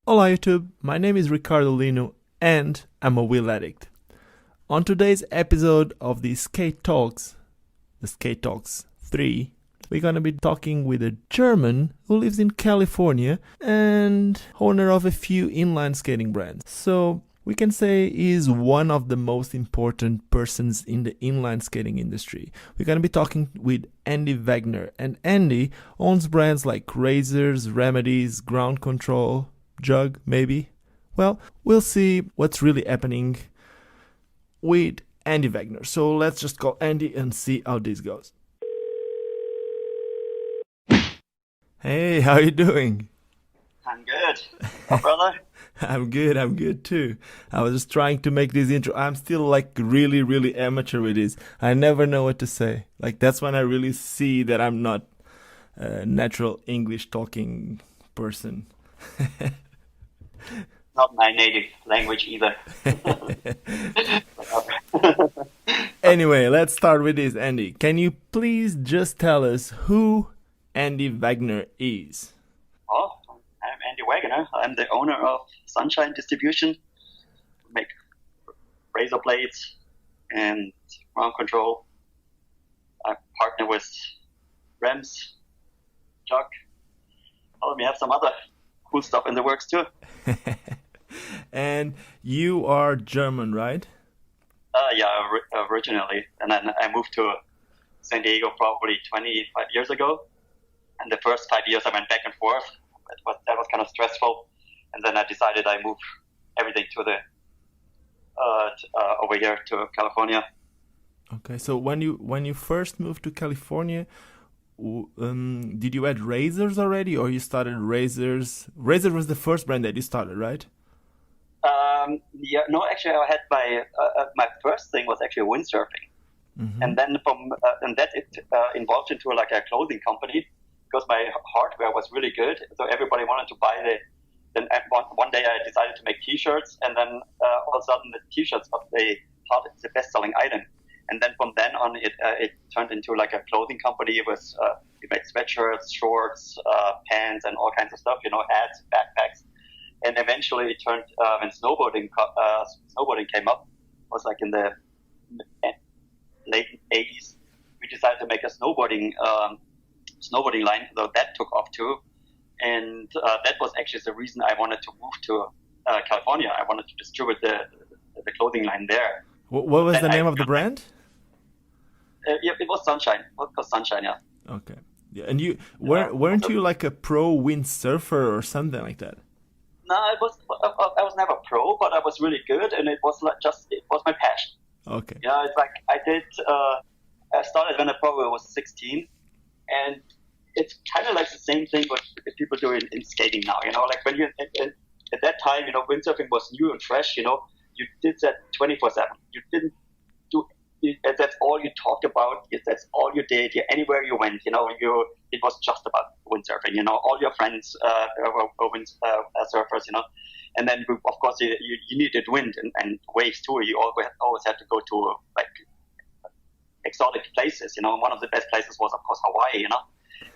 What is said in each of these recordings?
Hola YouTube, my name is Ricardo Lino and I'm a wheel addict. On today's episode of the Skate Talks 3, we're gonna be talking with a German who lives in California and owner of a few inline skating brands. So we can say he's one of the most important persons in the inline skating industry. We're gonna be talking with Andy Wagner, and Andy owns brands like Razors, Remedies, Ground Control, Jug, maybe. Well, we'll see what's really happening with Andy Wagner. So let's just call Andy and see how this goes. Hey, how you doing? I'm good. Oh, brother? I'm good too. I was just trying to make this intro. I'm still like really amateur with this. I never know what to say. Like that's when I really see that I'm not a natural English talking person. Not my native language either. Anyway, let's start with this, Andy. Can you please just tell us who Andy Wagner is? Oh, I'm Andy Wagner. I'm the owner of Sunshine Distribution. We make razor blades and ground control. I partner with REMZ, Jug. Oh, we have some other cool stuff in the works too. And you are German, right? Yeah, originally. And then I moved to San Diego probably 25 years ago. And the first 5 years I went back and forth. That was kind of stressful. And then I decided I moved everything to the over here to California. Okay, so when you first moved to California, did you add Razors already, or you started Razors? Razor was the first brand that you started, right? Yeah, no, actually, I had my first thing was actually windsurfing, and then it involved into like a clothing company because my hardware was really good, so everybody wanted to buy the. Then one day I decided to make T-shirts, and then all of a sudden the T-shirts got it's the best-selling item, and then from then on it turned into like a clothing company with we made sweatshirts, shorts, pants, and all kinds of stuff, hats, backpacks. And eventually it turned, when snowboarding came up, it was like in the late 80s, we decided to make a snowboarding line, though that took off too. And that was actually the reason I wanted to move to California. I wanted to distribute the clothing line there. What was the name of the brand? It was Sunshine. It was Sunshine, yeah. Okay. Yeah, and you weren't you like a pro windsurfer or something like that? No, I was never pro, but I was really good, and it was my passion. Okay. Yeah, it's like I started when I probably was 16, and it's kind of like the same thing what people do in skating now. Like when you at that time, windsurfing was new and fresh. You did that 24/7. You didn't do. That's all you talked about. That's all you did. Anywhere you went, it was just about windsurfing. All your friends were surfers. And then of course you needed wind and waves too. You always had to go to like exotic places. One of the best places was of course Hawaii.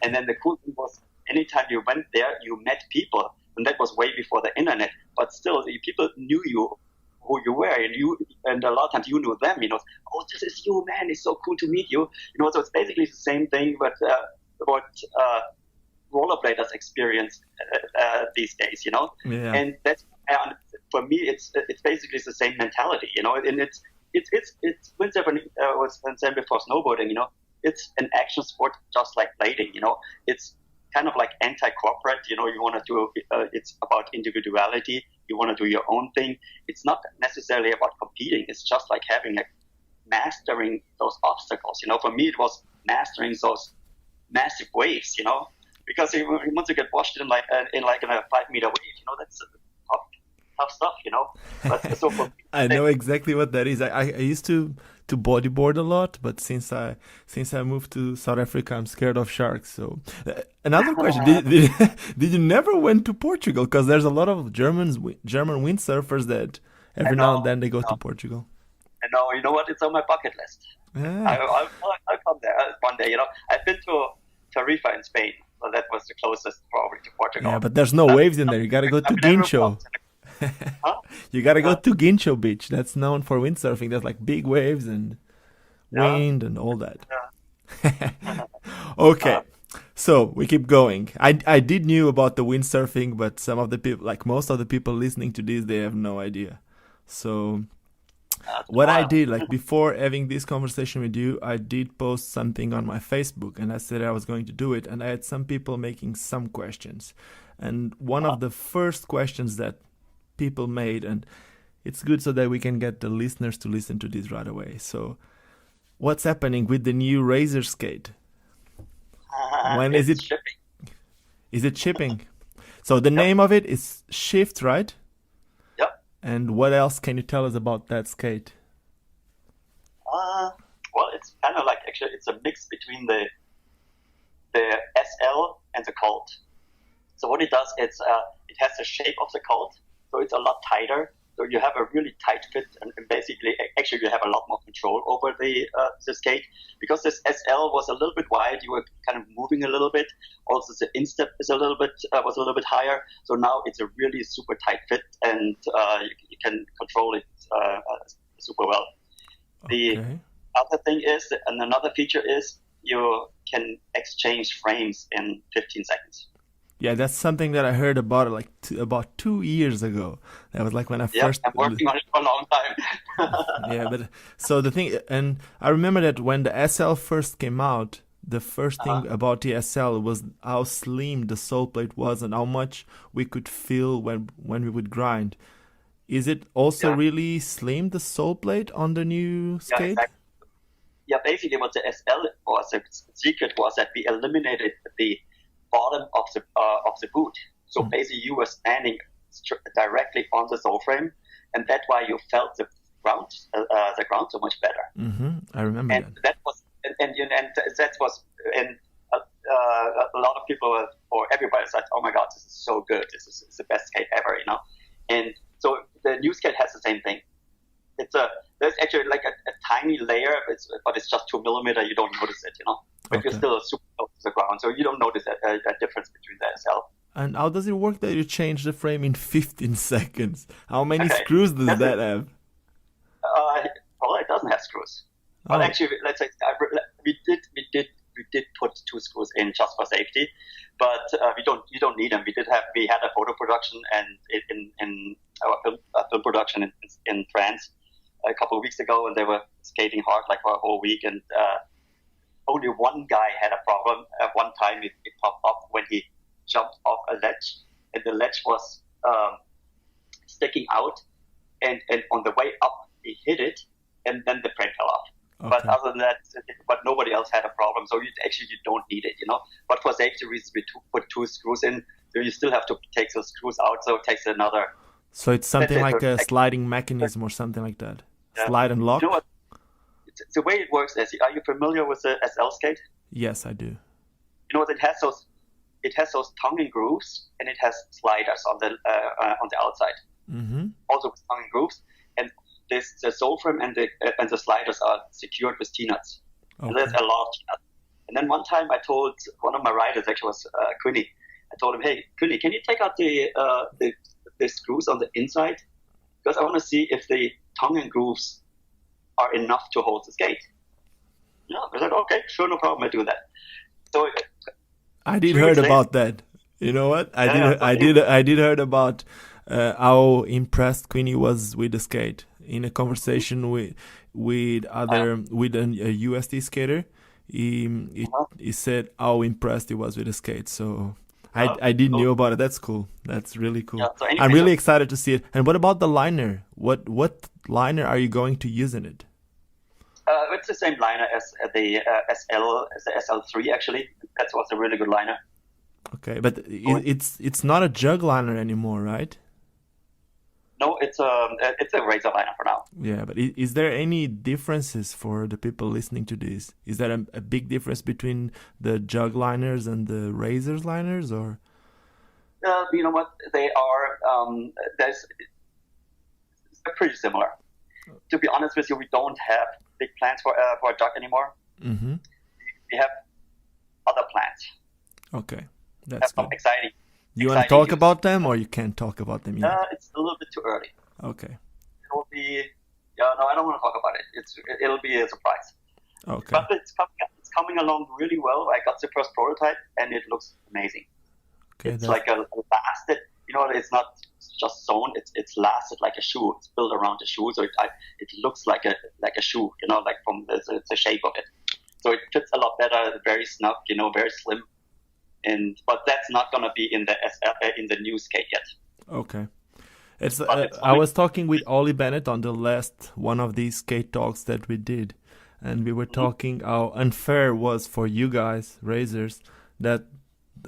And then the cool thing was anytime you went there, you met people, and that was way before the internet. But still, people knew you. Who you were, and a lot of times you knew them. Oh, this is you, man! It's so cool to meet you. So it's basically the same thing, but what rollerbladers experience these days. Yeah. And that's for me, it's basically the same mentality. And it's windsurfing was same before snowboarding. It's an action sport just like blading. It's kind of like anti-corporate. You want to do. It's about individuality. You want to do your own thing. It's not necessarily about competing. It's just like mastering those obstacles. For me, it was mastering those massive waves. Because once you get washed in a 5-meter wave, that's tough stuff. But so for me, I know exactly what that is. I used to bodyboard a lot, but since I moved to South Africa, I'm scared of sharks. So another question: did you never went to Portugal? Because there's a lot of German windsurfers that every now and then they go to Portugal. No, you know what? It's on my bucket list. Yeah. I'll come there one day. I've been to Tarifa in Spain, So that was the closest probably to Portugal. Yeah, but there's no waves in there. You gotta go to Guincho. Huh? You gotta go to Guincho Beach. That's known for windsurfing. There's like big waves and wind and all that. Okay, so we keep going. I did knew about the windsurfing, but some of the people, like most of the people listening to this, they have no idea. So what I did, like before having this conversation with you, I did post something on my Facebook, and I said I was going to do it, and I had some people making some questions. And one of the first questions that people made, and it's good so that we can get the listeners to listen to this right away. So what's happening with the new Razor skate? When is it shipping? Is it shipping? So the name of it is Shift, right? Yep. And what else can you tell us about that skate? Well, it's kind of like, actually, it's a mix between the SL and the Colt. So what it does, it has the shape of the Colt, so it's a lot tighter. So you have a really tight fit, and basically, actually, you have a lot more control over the skate. Because this SL was a little bit wide, you were kind of moving a little bit. Also, the instep is was a little bit higher. So now it's a really super tight fit, and you can control it super well. The other thing is, and another feature is, you can exchange frames in 15 seconds. Yeah, that's something that I heard about like about 2 years ago. That was like when I first. I'm working on it for a long time. Yeah, but so the thing, and I remember that when the SL first came out, the first thing about the SL was how slim the sole plate was and how much we could feel when we would grind. Is it also really slim, the sole plate on the new skate? Yeah, exactly. Yeah, basically what the SL was, the secret was that we eliminated the bottom of the boot. So basically you were standing directly on the sole frame, and that's why you felt the ground so much better. I remember and that was and that was and a lot of people or everybody said, "Oh my God, this is so good! This is the best skate ever," you know. And so the new skate has the same thing. There's actually like a tiny layer, but it's just 2 millimeter. You don't notice it, you know. But you're still super close to the ground, so you don't notice that difference between the SL. And how does it work that you change the frame in 15 seconds? How many screws does that have? Well, it doesn't have screws. But actually, let's say we did put 2 screws in just for safety, but you don't need them. We had a photo production and in our film production in France a couple of weeks ago, and they were skating hard like for a whole week, and only one guy had a problem. One time it popped up when he jumped off a ledge, and the ledge was sticking out, and on the way up he hit it, and then the frame fell off. But other than that, nobody else had a problem. So you don't need it, you know. But for safety reasons, we put 2 screws in. So you still have to take those screws out. So it takes another. So it's something like a sliding mechanism or something like that. Slide and lock. You know what? The way it works is, are you familiar with the SL skate? Yes, I do. You know what? It has those tongue and grooves, and it has sliders on the outside. Also with tongue and grooves, and the sole frame and the sliders are secured with T-nuts. And there's a lot of T-nuts. And then one time I told one of my riders, actually was Quinny, I told him, "Hey, Quinny, can you take out the screws on the inside? Because I want to see if the tongue and grooves are enough to hold the skate." Yeah, I said, "Okay, sure, no problem, I do that." So I did heard about that. You know what? I did heard about how impressed Queenie was with the skate in a conversation with a USD skater. He said how impressed he was with the skate. So I did know about it. That's cool. That's really cool. Yeah, so anyway, I'm really excited to see it. And what about the liner? What liner are you going to use in it? It's the same liner as the SL3 actually. That's also a really good liner. Okay, but it's not a jug liner anymore, right? No, it's a razor liner for now. Yeah, but is there any differences for the people listening to this? Is there a big difference between the jug liners and the razors liners, or? You know what? They are. They're pretty similar. To be honest with you, we don't have big plans for a jug anymore. Mm-hmm. We have other plans. Okay, that's Some good. exciting. You want to exciting talk news. about them, or you can't talk about them yet? It's a little bit too early. Okay. It'll be. Yeah, no, I don't want to talk about it. It'll be a surprise. Okay. But it's coming along really well. I got the first prototype, and it looks amazing. Okay. It's like a lasted. It's not just sewn. It's lasted like a shoe. It's built around a shoe, so it looks like a shoe. Like from the shape of it. So it fits a lot better. Very snug. Very slim. But that's not gonna be in the new skate yet. Okay. I was talking with Ollie Bennett on the last one of these skate talks that we did, and we were talking how unfair was for you guys, racers, that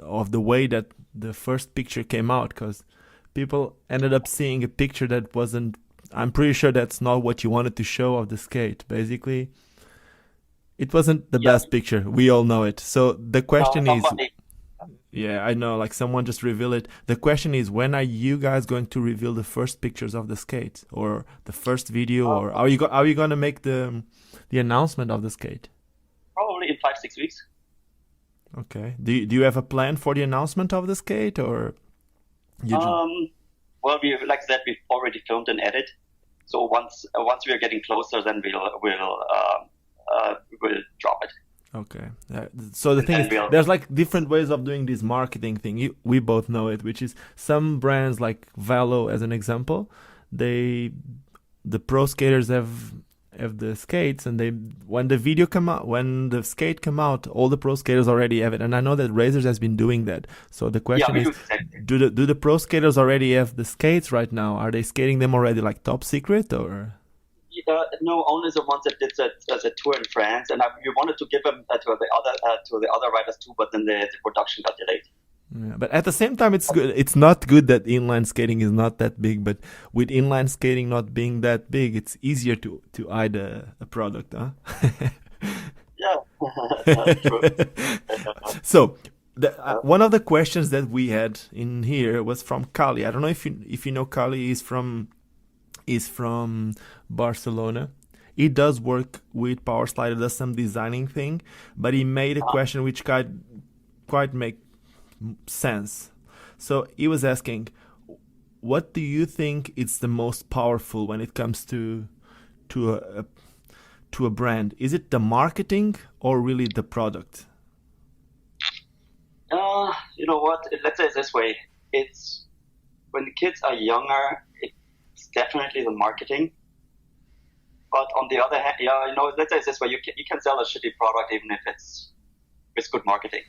of the way that the first picture came out, because people ended up seeing a picture that wasn't. I'm pretty sure that's not what you wanted to show of the skate. Basically, it wasn't the best picture. We all know it. So the question is. Yeah, I know, like someone just revealed it. The question is, when are you guys going to reveal the first pictures of the skate, or the first video, or are you going to make the announcement of the skate? Probably in 5-6 weeks. Okay. Do you have a plan for the announcement of the skate, or you well, like I said, we've already filmed and edited. So once we are getting closer, then we'll drop it. Okay. So the thing is, there's like different ways of doing this marketing thing. We both know it, which is some brands like Velo, as an example, the pro skaters have the skates, and when the skate come out, all the pro skaters already have it. And I know that Razors has been doing that. So the question is, do the pro skaters already have the skates right now? Are they skating them already like top secret, or? No, only the ones that did the tour in France, and we wanted to give them to the other riders too, but then the production got delayed. Yeah, but at the same time, it's good. It's not good that inline skating is not that big, but with inline skating not being that big, it's easier to hide a product, huh? Yeah, true. So one of the questions that we had in here was from Kali. I don't know if you know Kali is from Barcelona. He does work with Power Slider, does some designing thing, but he made a question which quite make sense. So he was asking, what do you think is the most powerful when it comes to a brand? Is it the marketing or really the product? You know what? Let's say it this way: it's when the kids are younger, it's definitely the marketing. But on the other hand, let's say it this way: you can sell a shitty product even if it's good marketing.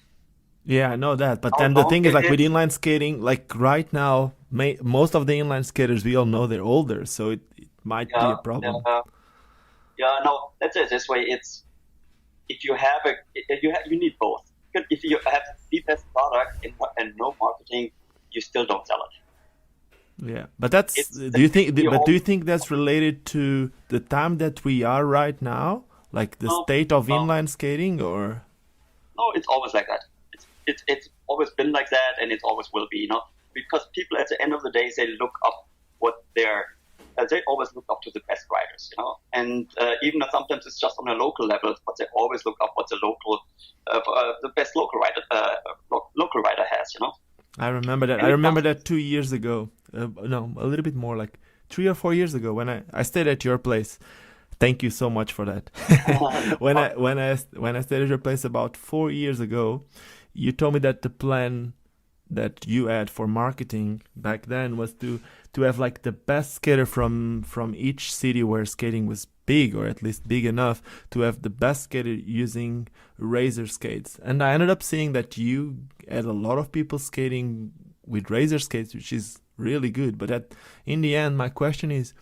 Yeah, I know that. But then the thing is, like with inline skating, like right now, most of the inline skaters, we all know they're older, so it might be a problem. No, let's say it this way: it's if you have you need both. If you have the best product and no marketing, you still don't sell it. Yeah, but do you think that's related to the time that we are right now, like the state of inline skating, or? No, it's always like that. It's always been like that, and it always will be. Because people at the end of the day, they look up they always look up to the best riders, and even if sometimes it's just on a local level, but they always look up what the best local rider has, I remember that. I remember that 2 years ago. No, a little bit more, like 3 or 4 years ago, when I stayed at your place. Thank you so much for that. when I stayed at your place about 4 years ago, you told me that the plan that you had for marketing back then was to have like the best skater from each city where skating was big, or at least big enough to have the best skater using razor skates. And I ended up seeing that you had a lot of people skating with razor skates, which is really good. But in the end, my question is,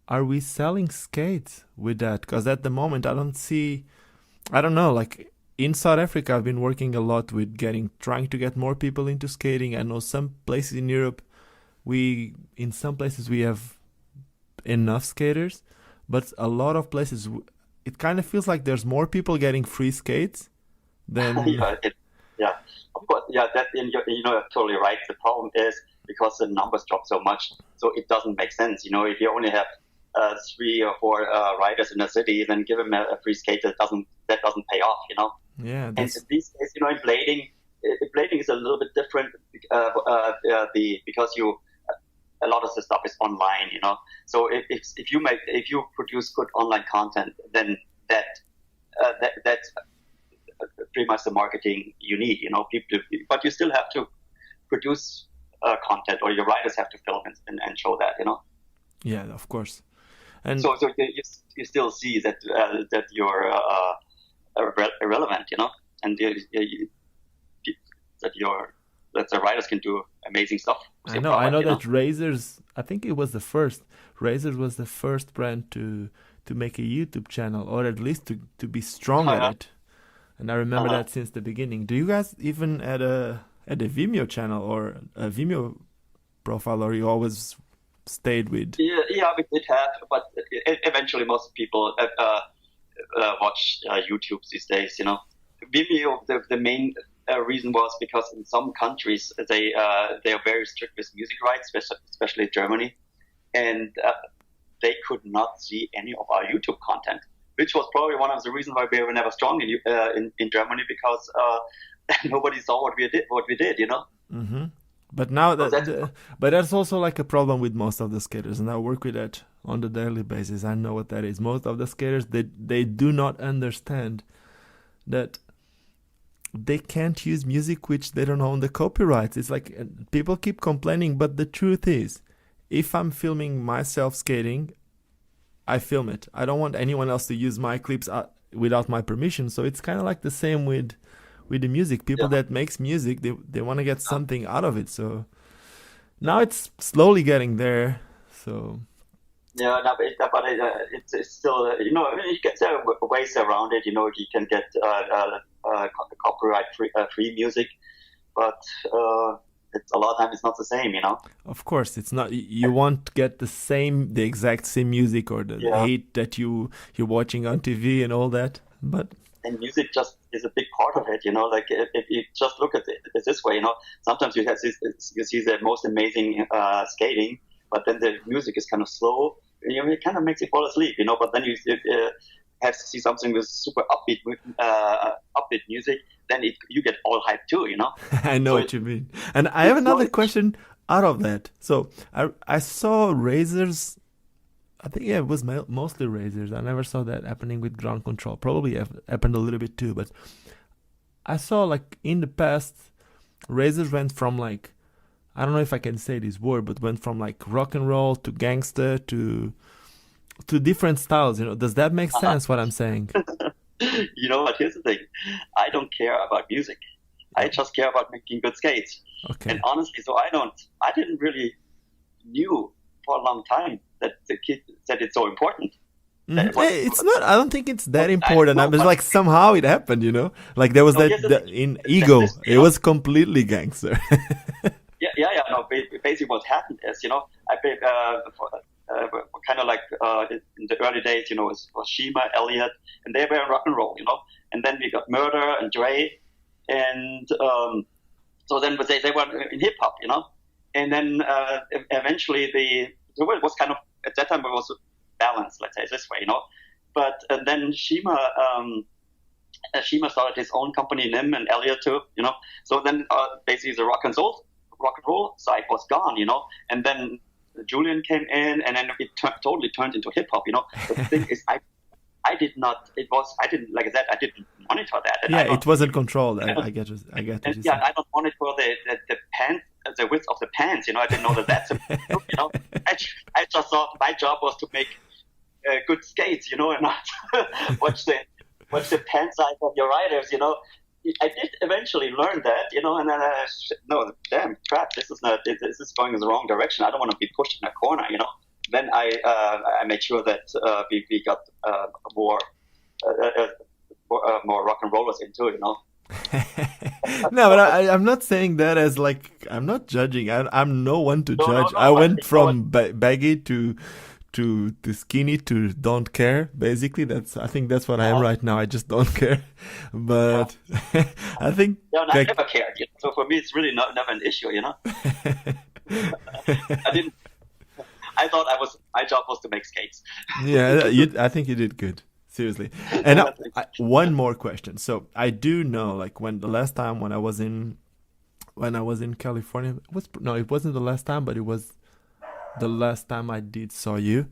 are we selling skates with that? Because at the moment, I don't know, like in South Africa, I've been working a lot with trying to get more people into skating. I know some places in Europe, in some places we have enough skaters, but a lot of places, it kind of feels like there's more people getting free skates than... Of course, you're totally right. The problem is because the numbers drop so much, so it doesn't make sense. If you only have 3 or 4 riders in a city, then give them a free skate that doesn't pay off. Yeah. And these days, in blading, blading is a little bit different because a lot of the stuff is online, you know. So if you produce good online content, then that's pretty much the marketing you need, you know. But you still have to produce content, or your writers have to film and show that, you know. Yeah, of course. And so you still see that you're irrelevant, you know, and that the writers can do amazing stuff. I know that Razors, I think it was the first. Razors was the first brand to make a YouTube channel, or at least to be strong at it. And I remember that since the beginning. Do you guys even add a Vimeo channel or a Vimeo profile, or you always stayed with? Yeah, we did have, but eventually most people watch YouTube these days, you know. Vimeo, the main reason was because in some countries they are very strict with music rights, especially Germany, and they could not see any of our YouTube content, which was probably one of the reasons why we were never strong in Germany, because nobody saw what we did, you know. Mm-hmm. But now but that's also like a problem with most of the skaters, and I work with that on the daily basis. I know what that is. Most of the skaters, they do not understand that they can't use music which they don't own the copyrights. It's like people keep complaining, but the truth is, if I'm filming myself skating, I film it. I don't want anyone else to use my clips without my permission. So it's kind of like the same with the music. People that makes music, they want to get something out of it. So now it's slowly getting there. So yeah, no, but it's still, you know, you get ways around it. You know, you can get copyright free music, but it's a lot of times it's not the same, you know. Of course, it's not. You won't get the exact same music or the hate that you're watching on TV and all that. But and music just is a big part of it, you know. Like if you just look at it this way, you know, sometimes you see the most amazing skating, but then the music is kind of slow. You know, it kind of makes you fall asleep, you know. But then you have to see something with super upbeat music, then you get all hyped too, you know. I know what you mean. And I have another question out of that. So I saw Razors. I think it was mostly Razors. I never saw that happening with Ground Control. Probably happened a little bit too, but I saw like in the past, Razors went from like, I don't know if I can say this word, but went from like rock and roll to gangster to different styles, you know. Does that make sense what I'm saying? You know what, here's the thing. I don't care about music. I just care about making good skates. Okay. And honestly, so I didn't really knew for a long time that it's so important. Mm-hmm. It's not, I don't think it's that important. I was like, somehow it happened, you know. Like there was in Ego, it was completely gangster. Yeah. No, basically what happened is, you know, I played kind of like in the early days, you know, it was Shima, Elliot, and they were in rock and roll, you know. And then we got Murder and Dre, and so then they were in hip hop, you know. And then eventually the world was kind of, at that time it was balanced, let's say this way, you know. But then Shima started his own company, Nim, and Elliot too, you know. So then basically the rock and roll side was gone, you know. And then Julian came in, and then it totally turned into hip hop, you know. The thing is, I didn't like that. I didn't monitor that. And it wasn't controlled. I get it. Yeah, I don't monitor the pants, the width of the pants. You know, I didn't know that's a, you know. I just thought my job was to make good skates, you know, and not watch the pant size of your riders, you know. I did eventually learn that, you know, and then no, damn crap, this is going in the wrong direction. I don't want to be pushed in a corner, you know. Then I made sure that we got more rock and rollers into it, you know. No, but I'm not saying that as like, I'm not judging. I'm no one to judge. I went from baggy to skinny to don't care. Basically, I think that's what I am right now. I just don't care. But I think I never cared. You know? So for me, it's really never an issue. You know, I thought my job was to make skates. Yeah, I think you did good. seriously. And one more question. So I do know, like, when the last time when I was in California, it wasn't the last time, but it was the last time I did saw you.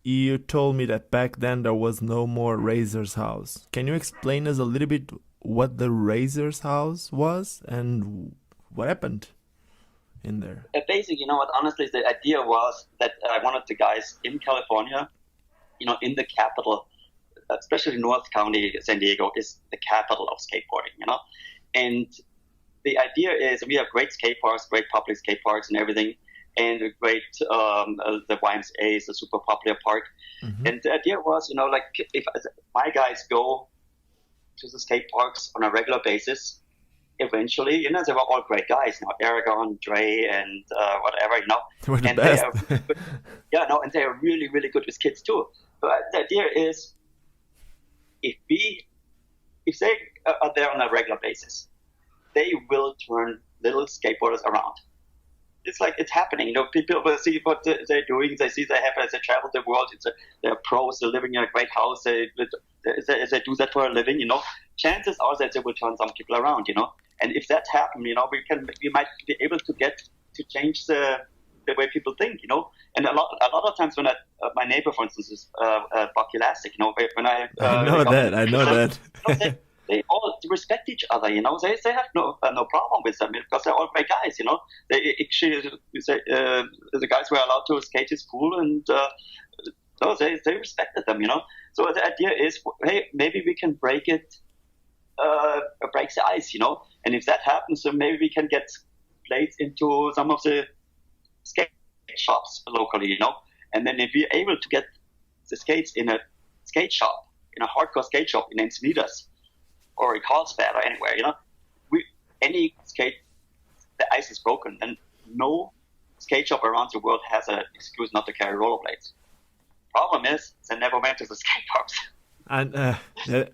You told me that back then there was no more Razor's house. Can you explain us a little bit what the Razor's house was and what happened in there? Basically, honestly, the idea was that I wanted the guys in California, in the capital, especially North County, San Diego is the capital of skateboarding, and the idea is we have great skate parks, great public skate parks and everything, and a great, the YMCA is a super popular park. Mm-hmm. And the idea was, if my guys go to the skate parks on a regular basis, eventually, they were all great guys, Arrogan, Dre, and whatever, They were the and best. They are good, and they are really, really good with kids too. But the idea is, if they are there on a regular basis, they will turn little skateboarders around. It's like it's happening. People will see what they're doing. They see they travel the world. They're pros. They're living in a great house. They do that for a living. Chances are that they will turn some people around. And if that happens, we might be able to change the way people think. And a lot of times when my neighbor, for instance, is Buck Elastic. When I know that. They all respect each other, They have no problem with them because they're all great guys, They actually, the guys were allowed to skate to school, and they respected them, So the idea is, hey, maybe we can break the ice, And if that happens, then maybe we can get plates into some of the skate shops locally, And then if we're able to get the skates in a skate shop, in a hardcore skate shop in Encinitas, or in Carlsbad or anywhere, any skate, the ice is broken, and no skate shop around the world has an excuse not to carry rollerblades. Problem is, they never went to the skate parks. And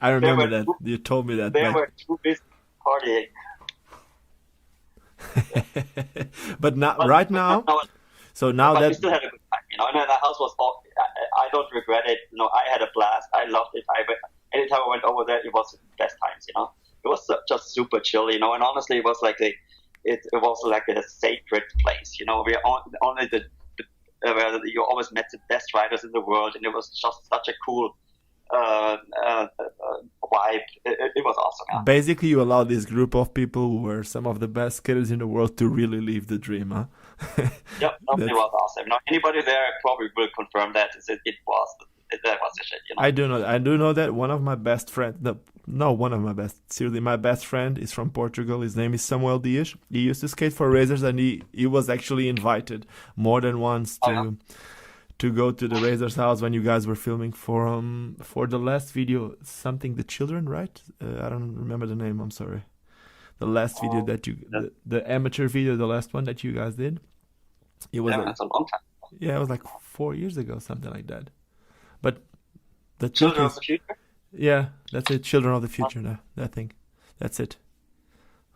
I remember that. You told me that. They were too busy partying. But right now, so now that... we still had a good time, and the house was all... I don't regret it. I had a blast. I loved it. Anytime I went over there, it was the best times, It was just super chill, and honestly, it was like it was like a sacred place, We are only where you always met the best riders in the world, and it was just such a cool vibe. It was awesome. Yeah. Basically, you allowed this group of people who were some of the best skaters in the world to really live the dream, huh? Yep, it was awesome. Anybody there probably will confirm that that was the shit, I do know that one of my best friends, seriously, my best friend is from Portugal. His name is Samuel Diesch. He used to skate for Razors, and he was actually invited more than once to go to the Razors house when you guys were filming for the last video, something the children, right? I don't remember the name. I'm sorry. The last video that the amateur video, the last one that you guys did. It was that's a long time. Yeah, it was like 4 years ago, something like that. But the Children of the Future? Yeah, that's it. Children of the Future. No, I think that's it.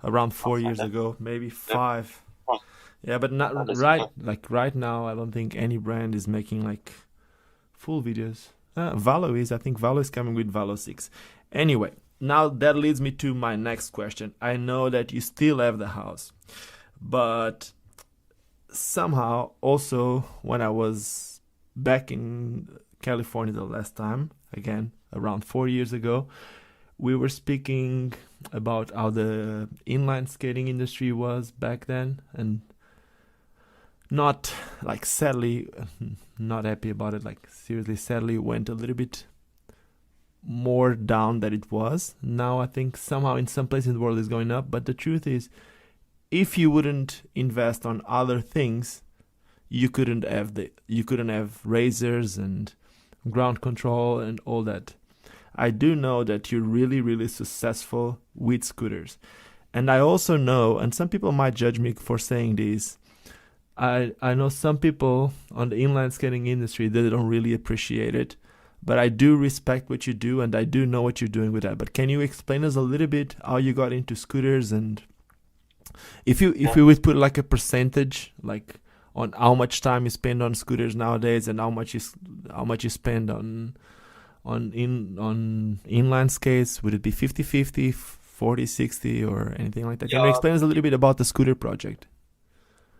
Around 4 years ago, maybe 5. Yeah, but not right now. I don't think any brand is making like full videos. Valo is. I think Valo is coming with Valo 6. Anyway, now that leads me to my next question. I know that you still have the house, but somehow also when I was back in California the last time, again around 4 years ago, we were speaking about how the inline skating industry was back then, and not like sadly not happy about it, like seriously sadly went a little bit more down than it was. Now I think somehow in some places in the world is going up, but the truth is, if you wouldn't invest on other things, you couldn't have razors and ground control and all that. I do know that you're really, really successful with scooters. And I also know, and some people might judge me for saying this, I know some people on the inline skating industry that don't really appreciate it, but I do respect what you do, and I do know what you're doing with that. But can you explain us a little bit how you got into scooters, and if you would put like a percentage, like on how much time you spend on scooters nowadays, and how much you spend on on inline skates? Would it be 50-50, 40-60, or anything like that? Can you explain us a little bit about the scooter project?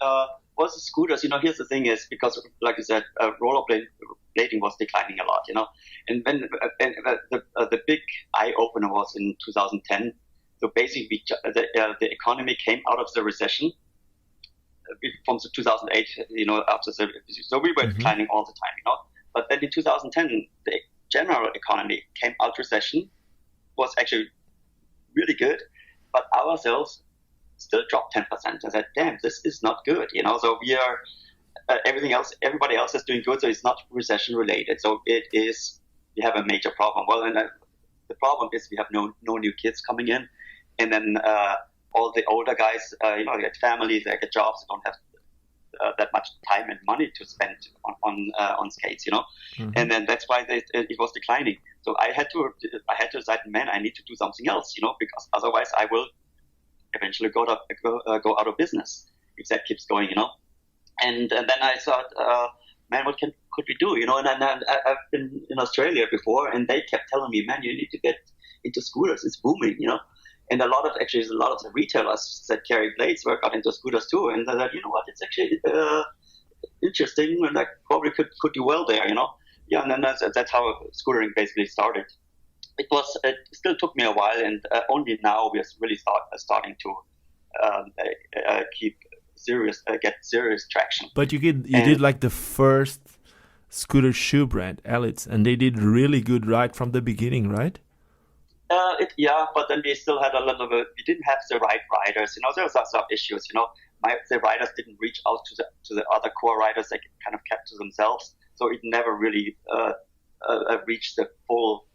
Well, the scooters, here's the thing is, because, like I said, rollerblading was declining a lot, and when the big eye-opener was in 2010. So basically, the economy came out of the recession from 2008, after so we were declining all the time, But then in 2010, the general economy came out of recession, was actually really good, but our sales still dropped 10%. I said, damn, this is not good, So we are, everybody else is doing good, so it's not recession related. So we have a major problem. Well, and the problem is we have no new kids coming in, and then all the older guys, they get families, they get jobs, they don't have that much time and money to spend on skates, and then that's why it was declining. So I had to decide, man, I need to do something else, because otherwise I will eventually go out of business if that keeps going, And then I thought, man, what could we do, And I've been in Australia before, and they kept telling me, man, you need to get into scooters. It's booming, And a lot of the retailers that carry blades got into scooters too. And they said, you know what, it's actually interesting, and I probably could do well there, Yeah, and then that's how scootering basically started. It still took me a while, and only now we're really starting to get serious traction. But you did like the first scooter shoe brand, ELYTS, and they did really good right from the beginning, right? But then we still had we didn't have the right riders, there were some issues, the riders didn't reach out to the other core riders. They kind of kept to themselves, so it never really reached the full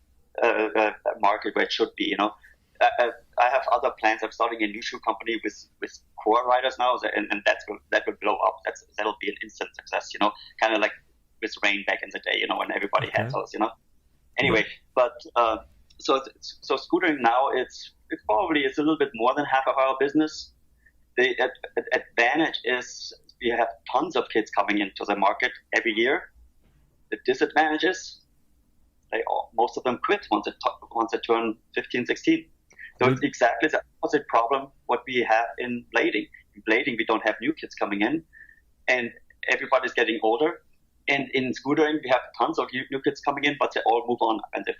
market where it should be, I have other plans. I'm starting a new shoe company with core riders now, and that will blow up. That'll be an instant success, kind of like with Rain back in the day, when everybody had those, Anyway, but so scootering now it's a little bit more than half of our business. The advantage is we have tons of kids coming into the market every year. The disadvantage is most of them quit once they turn 15, 16. So it's exactly the opposite problem what we have in blading. In blading, we don't have new kids coming in, and everybody's getting older. And in scootering, we have tons of new kids coming in, but they all move on and they're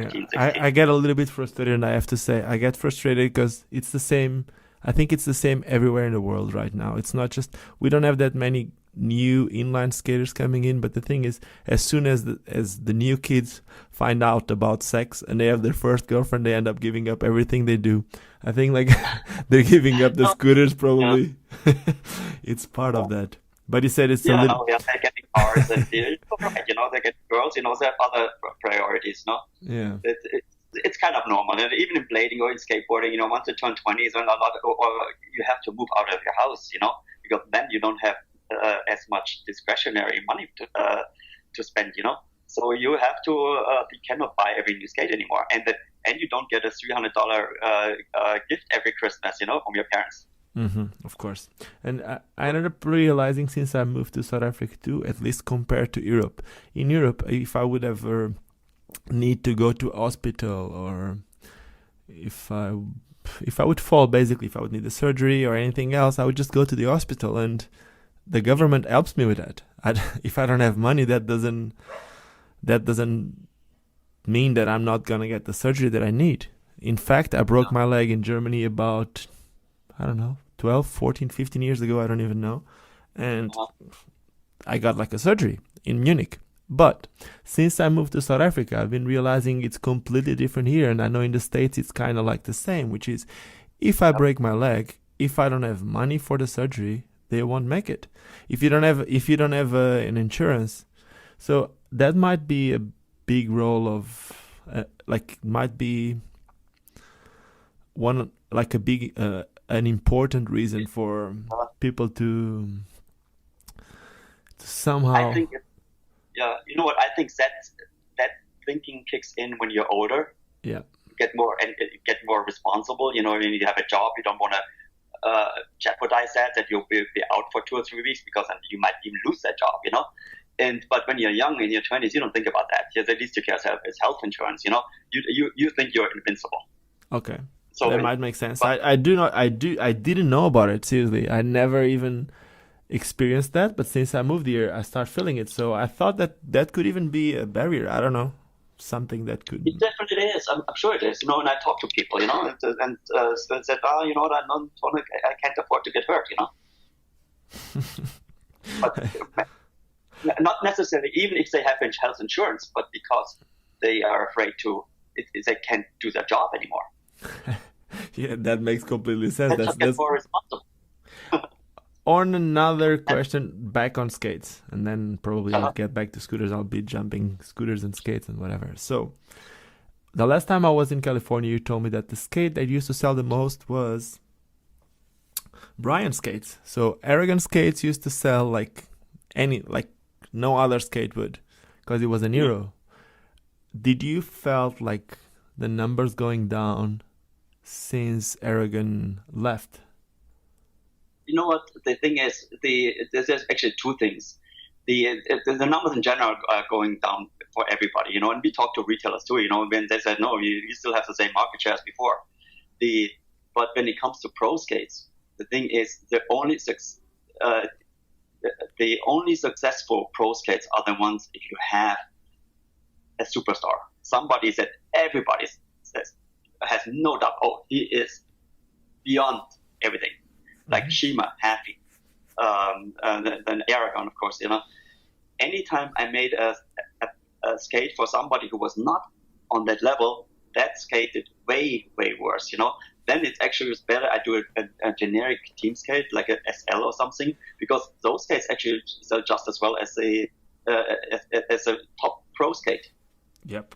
15, 16. I get a little bit frustrated, and I have to say, I get frustrated because it's the same. I think it's the same everywhere in the world right now. It's not just, we don't have that many new inline skaters coming in, but the thing is, as soon as the new kids find out about sex and they have their first girlfriend, they end up giving up everything they do. I think like they're giving up the scooters probably. It's part of that. But you said it's a little... they're getting cars and they get girls, they have other priorities, Yeah. It's kind of normal. And even in blading or in skateboarding, once you turn 20, or you have to move out of your house, because then you don't have as much discretionary money to spend, So you have to, you cannot buy every new skate anymore. And you don't get a $300 gift every Christmas, from your parents. Mm-hmm, of course. And I ended up realizing since I moved to South Africa too, at least compared to Europe. In Europe, if I would ever need to go to hospital, or if I would fall, basically, if I would need a surgery or anything else, I would just go to the hospital, and the government helps me with that. If I don't have money, that doesn't mean that I'm not gonna get the surgery that I need. In fact, I broke my leg in Germany about, I don't know, 12, 14, 15 years ago, I don't even know. And I got like a surgery in Munich. But since I moved to South Africa, I've been realizing it's completely different here. And I know in the States, it's kind of like the same, which is if I break my leg, if I don't have money for the surgery, they won't make it. If you don't have an insurance. So that might be a big role of, might be one, like a big, an important reason for people to somehow. I think, you know what? I think that thinking kicks in when you're older. Yeah. Get more responsible. You you have a job. You don't want to jeopardize that you'll be out for 2 or 3 weeks, because then you might even lose that job. But when you're young in your 20s, you don't think about that. At least you care is health insurance. You think you're invincible. Okay, so that might make sense. I didn't know about it, seriously. I never even experienced that, but since I moved here, I start feeling it. So I thought that could even be a barrier. I don't know, something that could. It definitely is. I'm sure it is. And I talk to people, and said, "Oh, you know what? I can't afford to get hurt," But not necessarily, even if they have health insurance, but because they are afraid they can't do their job anymore. Yeah, that makes completely sense. That's more responsible. On another question, back on skates, and then probably I'll get back to scooters. I'll be jumping scooters and skates and whatever. So, the last time I was in California, you told me that the skate that used to sell the most was Brian skates. So, Arrogan skates used to sell like no other skate would, because it was an Euro. Did you felt like the numbers going down since Arrogan left? You know what the thing is? There's actually two things. The numbers in general are going down for everybody, and we talk to retailers too, when they said no, you still have the same market share as before. But when it comes to pro skates, the thing is the only successful pro skates are the ones if you have a superstar, somebody that everybody says has no doubt. Oh, he is beyond everything. Like Shima, Happy, then Arrogan, of course. Anytime I made a skate for somebody who was not on that level, that skate did way worse. Then it actually was better. I do a generic team skate like a SL or something, because those skates actually sell just as well as a top pro skate. Yep.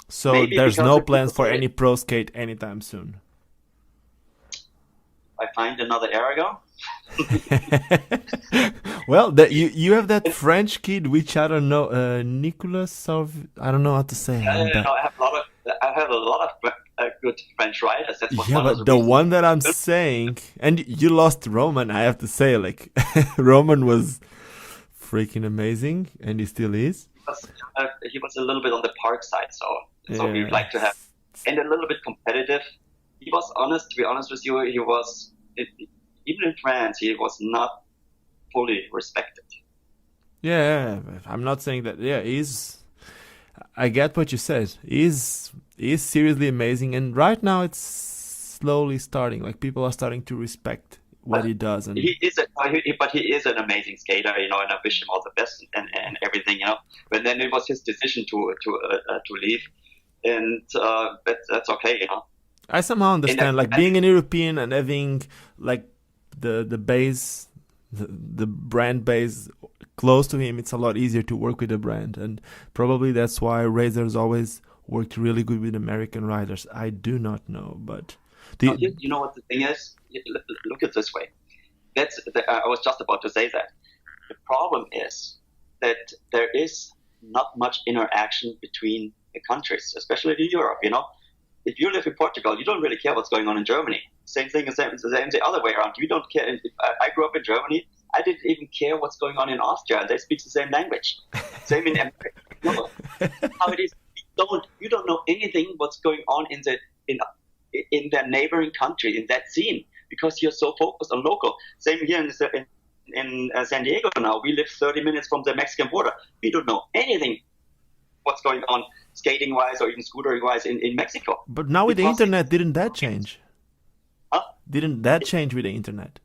So Maybe there's no plans for any pro skate anytime soon. I find another Arrogan. Well, you have that French kid, which I don't know, Nicolas. I don't know how to say. I have a lot of good French riders. That's what but the one that I'm saying, and you lost Roman. I have to say, Roman was freaking amazing, and he still is. He was a little bit on the park side, so we'd like to have, and a little bit competitive. He was honest. To be honest with you, even in France, he was not fully respected. Yeah, I'm not saying that. Yeah, I get what you said. He's seriously amazing, and right now it's slowly starting. Like, people are starting to respect what he does. And he is an amazing skater, and I wish him all the best and everything, But then it was his decision to leave, and that's okay, I somehow understand, being an European and having the base, the brand base close to him, it's a lot easier to work with the brand, and probably that's why Razor's always worked really good with American riders. I do not know, but you know what the thing is? Look at it this way. I was just about to say that. The problem is that there is not much interaction between the countries, especially in Europe. If you live in Portugal, you don't really care what's going on in Germany. Same thing is the other way around. You don't care. If I grew up in Germany, I didn't even care what's going on in Austria. They speak the same language. Same in America. How it is. You don't know anything what's going on in their neighboring country, in that scene, because you're so focused on local. Same here in San Diego now. We live 30 minutes from the Mexican border. We don't know anything what's going on skating-wise or even scootering-wise in Mexico. But now with the internet, didn't that change? Huh? Didn't that change with the internet?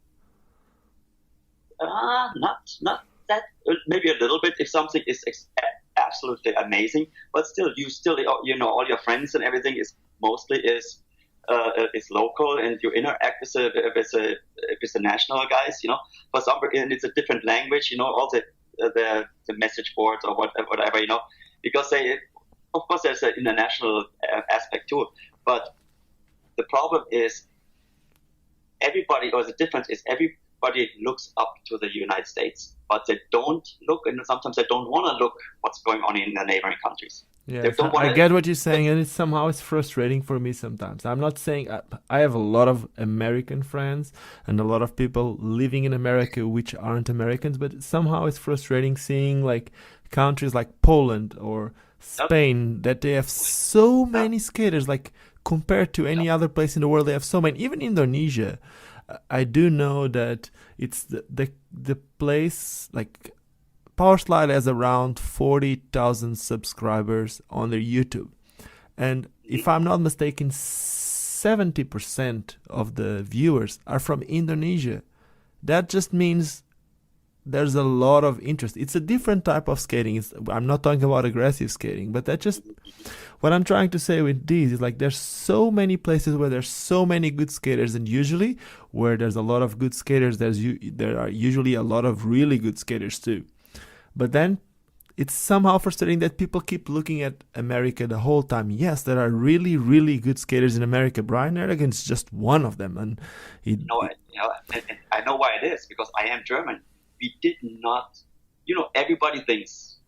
Not that. Maybe a little bit if something is absolutely amazing, but still, all your friends and everything is mostly local, and you interact with the national guys. For some, and it's a different language. All the message boards or whatever. Because of course, there's an international aspect too. But the problem is the difference is everybody looks up to the United States, but they don't look, and sometimes they don't want to look what's going on in the neighboring countries. Yeah, They don't want I to. get what you're saying, and it's frustrating for me sometimes. I'm not saying I have a lot of American friends and a lot of people living in America which aren't Americans, but somehow it's frustrating seeing like countries like Poland or Spain that they have so many skaters. Like compared to any other place in the world, they have so many. Even Indonesia, I do know that it's the place like. Powerslide has around 40,000 subscribers on their YouTube. And if I'm not mistaken, 70% of the viewers are from Indonesia. That just means there's a lot of interest. It's a different type of skating. I'm not talking about aggressive skating, but what I'm trying to say with these is like there's so many places where there's so many good skaters, and usually where there's a lot of good skaters, there are usually a lot of really good skaters too. But then it's somehow frustrating that people keep looking at America the whole time. Yes, there are really, really good skaters in America. Brian Arrogan's just one of them. And and I know why it is, because I am German. We did not, everybody thinks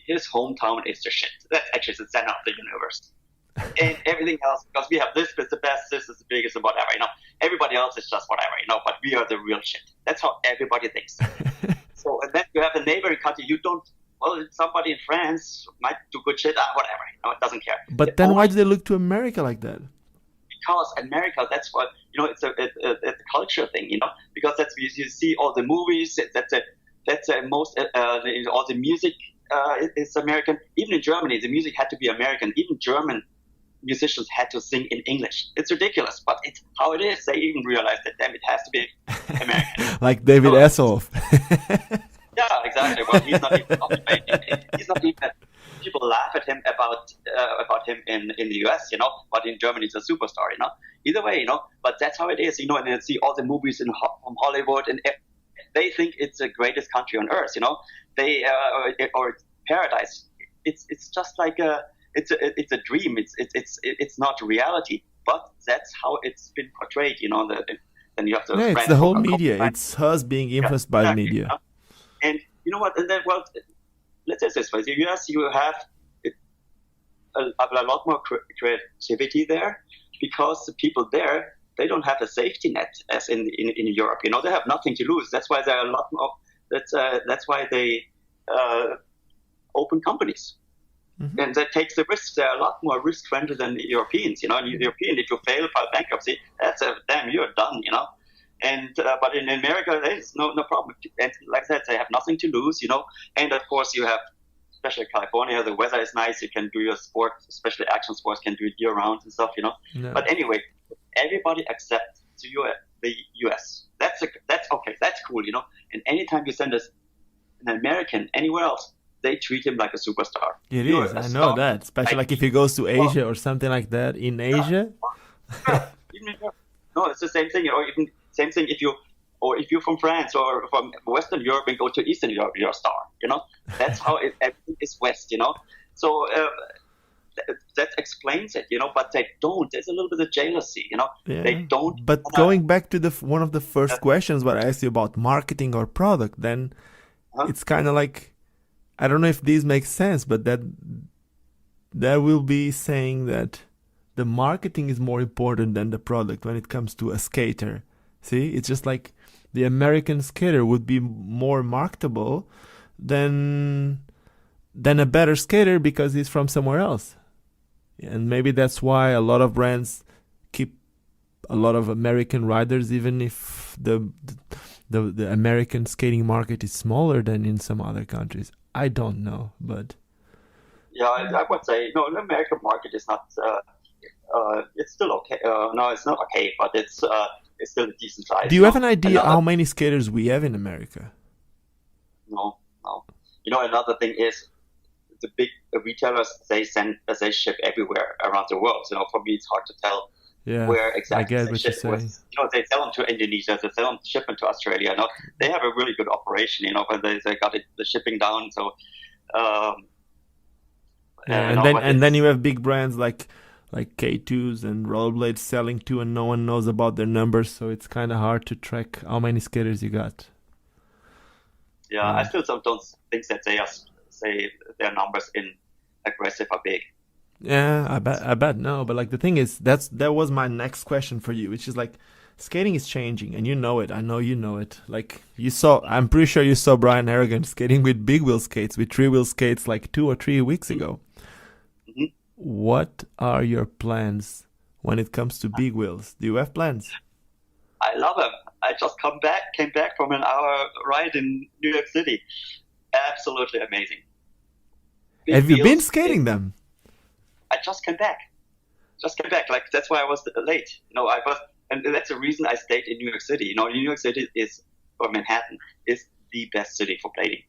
his hometown is the shit. That's actually the center of the universe. And everything else, because we have this is the best, this is the biggest, and whatever, Everybody else is just whatever, but we are the real shit. That's how everybody thinks. So, and then you have a neighboring country, somebody in France might do good shit, whatever, it doesn't care. But then why do they look to America like that? Because America, that's what, it's a culture thing, because that's where you see all the movies, that's most, all the music is American. Even in Germany, the music had to be American. Even German musicians had to sing in English. It's ridiculous, but it's how it is. They even realize that, damn, it has to be American. Like David Hasselhoff. Yeah, exactly. Well, he's not even. People laugh at him about him in the US, but in Germany he's a superstar, Either way, but that's how it is, and they see all the movies from Hollywood, and they think it's the greatest country on earth, They or paradise. It's just like it's a dream. It's not reality, but that's how it's been portrayed, Then you have to. Yeah, it's the whole media. It's us being influenced by the media. And you know what? And then, let's say this way: the US, you have a lot more creativity there, because the people there, they don't have a safety net as in Europe. They have nothing to lose. That's why there are a lot more. That's why they open companies. Mm-hmm. And that takes the risks. They're a lot more risk-friendly than the Europeans. In the European, if you fail by bankruptcy, you're done. And but in America, there's no problem. And like I said, they have nothing to lose. And of course, you have, especially California, the weather is nice. You can do your sport, especially action sports, can do it year-round and stuff. Yeah. But anyway, everybody except the U.S. That's okay. That's cool. And anytime you send us an American anywhere else, they treat him like a superstar. It is. I know that. Especially like if he goes to Asia or something like that. In Asia? No, it's the same thing. Or even same thing if you're from France or from Western Europe and go to Eastern Europe, you're a star. That's how everything is West. So that explains it. But they don't. There's a little bit of jealousy. Yeah. They don't. But going back to one of the first questions, what I asked you about marketing or product, then it's kind of like, I don't know if these make sense, but that will be saying that the marketing is more important than the product when it comes to a skater. See, it's just like the American skater would be more marketable than a better skater because he's from somewhere else. And maybe that's why a lot of brands keep a lot of American riders, even if the American skating market is smaller than in some other countries. I don't know, but yeah, I would say the American market is not. It's still okay. No, it's not okay, but it's still a decent size. Do you have an idea how many skaters we have in America? No. Another thing is the big retailers. They ship everywhere around the world. For me, it's hard to tell where exactly. I get what you're saying. They sell them to Indonesia. They sell them, ship them to Australia. They have a really good operation. But they got the shipping down. So. And then you have big brands like K2s and rollerblades selling too, and no one knows about their numbers, so it's kind of hard to track how many skaters you got. Yeah, I still don't think that they say their numbers in aggressive or big. Yeah, I bet no, but like the thing is, that was my next question for you, which is like, skating is changing, and you know it. I know you know it. Like I'm pretty sure you saw Brian Arrogan skating with big wheel skates, with 3-wheel skates, like 2 or 3 weeks ago. Mm-hmm. What are your plans when it comes to big wheels? Do you have plans? I love them. I just came back from an hour ride in New York City. Absolutely amazing. Big have you been wheels, skating them? I just came back. Like, that's why I was late. And that's the reason I stayed in New York City. New York City or Manhattan is the best city for blading.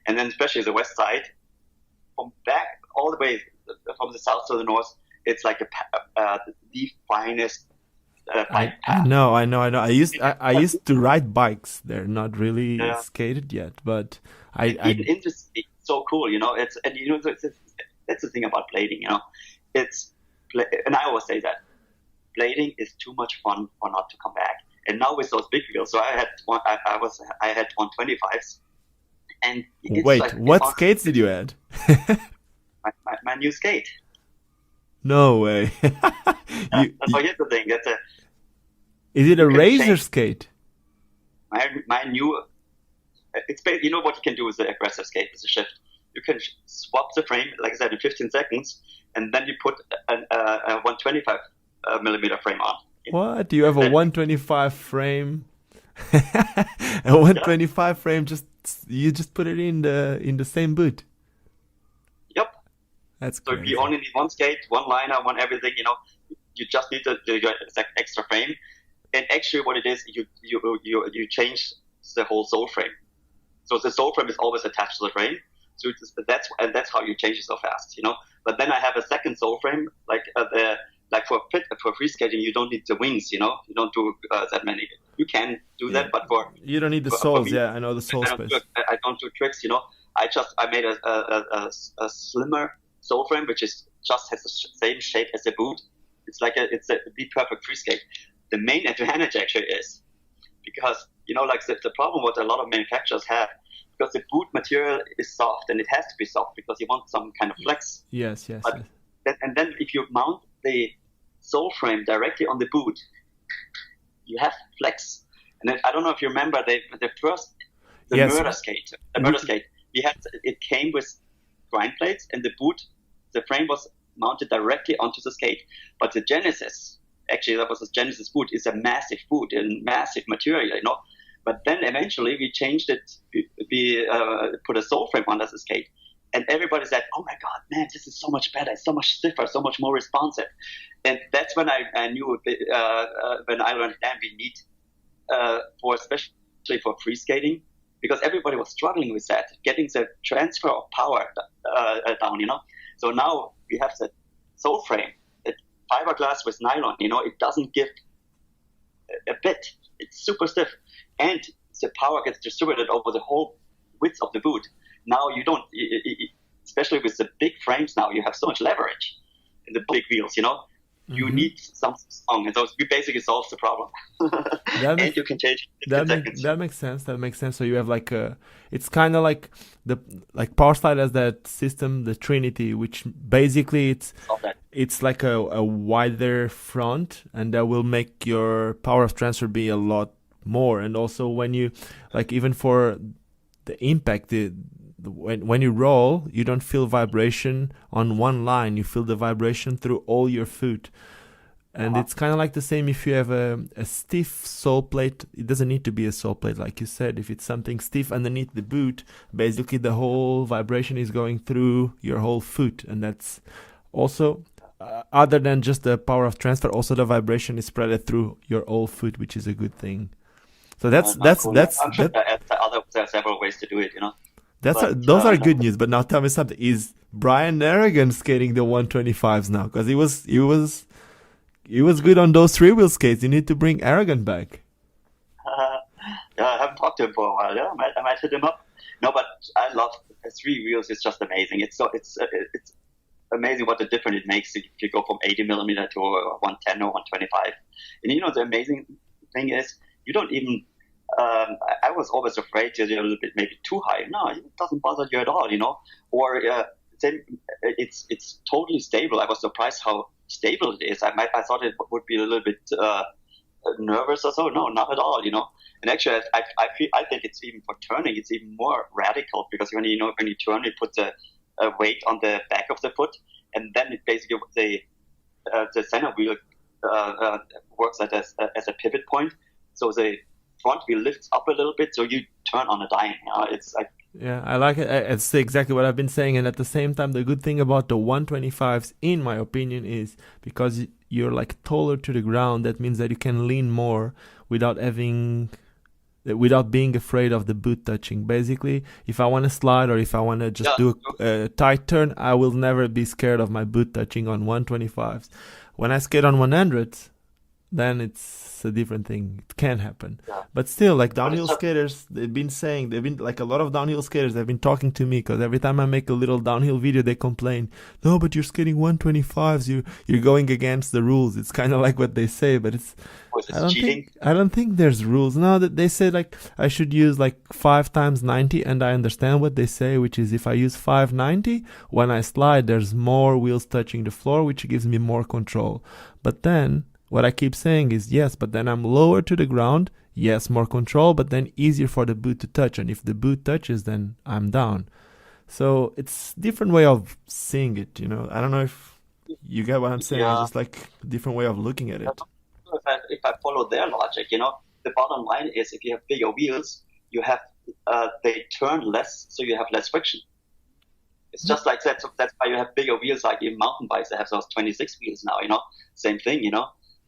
And then especially the west side, from back all the way from the south to the north, it's like the finest bike path. I know. I used to ride bikes. They're not really skated yet, but it's so cool. That's the thing about blading. And I always say that blading is too much fun for not to come back. And now with those big wheels, so I had 125s. And wait, like, what skates did you add? my new skate. No way. So here's the thing. Is it a razor skate? My new. It's what you can do with the aggressive skate with the shift. You can swap the frame, like I said, in 15 seconds, and then you put a 125 millimeter frame on. What? You have a 125 frame? A 125 frame? You just put it in the same boot. Yep. That's so crazy. You only need one skate, one liner, one everything. You just need the extra frame. And actually, what it is, you change the whole sole frame. So the sole frame is always attached to the frame. So that's how you change it so fast, But then I have a second sole frame, like for free skating, you don't need the wings, You don't do that many. You can do that, but you don't need the soles. Yeah, I know the sole space. I don't do tricks, I made a slimmer sole frame, which has the same shape as a boot. It's the perfect free skate. The main advantage actually is because the problem what a lot of manufacturers have. Because the boot material is soft, and it has to be soft because you want some kind of flex. Yes. And then if you mount the sole frame directly on the boot, you have flex. And then, I don't know if you remember the murder skate. The murder skate. It came with grind plates, and the frame was mounted directly onto the skate. But the Genesis, actually that was the Genesis boot, is a massive boot and massive material, But then eventually we changed it. We put a sole frame under the skate, and everybody said, "Oh my God, man, this is so much better. It's so much stiffer, so much more responsive." And that's when I knew when I learned that we need especially for free skating, because everybody was struggling with that, getting the transfer of power down. So now we have the sole frame, it's fiberglass with nylon. It doesn't give a bit. It's super stiff. And the power gets distributed over the whole width of the boot. Now you don't, especially with the big frames now, you have so much leverage in the big wheels, You need something strong. And so we basically solves the problem. And you can change it in seconds. That makes sense. So you have it's kind of like Powerslide has that system, the Trinity, which basically it's like a wider front, and that will make your power of transfer be a lot more. And also when you even for the impact, when you roll, you don't feel vibration on one line. You feel the vibration through all your foot. And it's kind of like the same if you have a stiff sole plate. It doesn't need to be a sole plate, like you said. If it's something stiff underneath the boot, basically the whole vibration is going through your whole foot. And that's also, other than just the power of transfer, also the vibration is spread through your whole foot, which is a good thing. So that's cool. There are several ways to do it, Those are good news. But now tell me something: is Brian Arrogan skating the 125s now? Because he was good on those 3-wheel skates. You need to bring Arrogan back. Yeah, I haven't talked to him for a while. Yeah, I might hit him up. No, but I love 3 wheels. It's just amazing. It's amazing what the difference it makes if you go from 80 millimeter to 110 or 125. And the amazing thing is, you don't even. I was always afraid to do a little bit maybe too high. No, it doesn't bother you at all, Or same. It's totally stable. I was surprised how stable it is. I thought it would be a little bit nervous or so. No, not at all. And actually, I think it's even for turning, it's even more radical, because when you turn, you put the weight on the back of the foot, and then it basically the center wheel works as a pivot point. So the front wheel lifts up a little bit, so you turn on a dime. It's like, yeah, I like it. It's exactly what I've been saying. And at the same time, the good thing about the 125s, in my opinion, is because you're like taller to the ground, that means that you can lean more without being afraid of the boot touching. Basically, if I want to slide or if I want to just do a tight turn, I will never be scared of my boot touching on 125s. When I skate on 100s, then it's a different thing. It can happen. Yeah. But still, like downhill skaters, they've been like a lot of downhill skaters, they've been talking to me, because every time I make a little downhill video, they complain, no, but you're skating 125s, you're going against the rules. It's kind of like what they say, but I don't think there's rules. No, that they say like I should use like 5 times 90, and I understand what they say, which is if I use 590, when I slide, there's more wheels touching the floor, which gives me more control. But then what I keep saying is, yes, but then I'm lower to the ground. Yes, more control, but then easier for the boot to touch. And if the boot touches, then I'm down. So it's different way of seeing it, I don't know if you get what I'm saying. Yeah. It's just like a different way of looking at it. If I follow their logic, the bottom line is if you have bigger wheels, they turn less, so you have less friction. It's just like that. So that's why you have bigger wheels, like in mountain bikes. They have those 26 wheels now, same thing,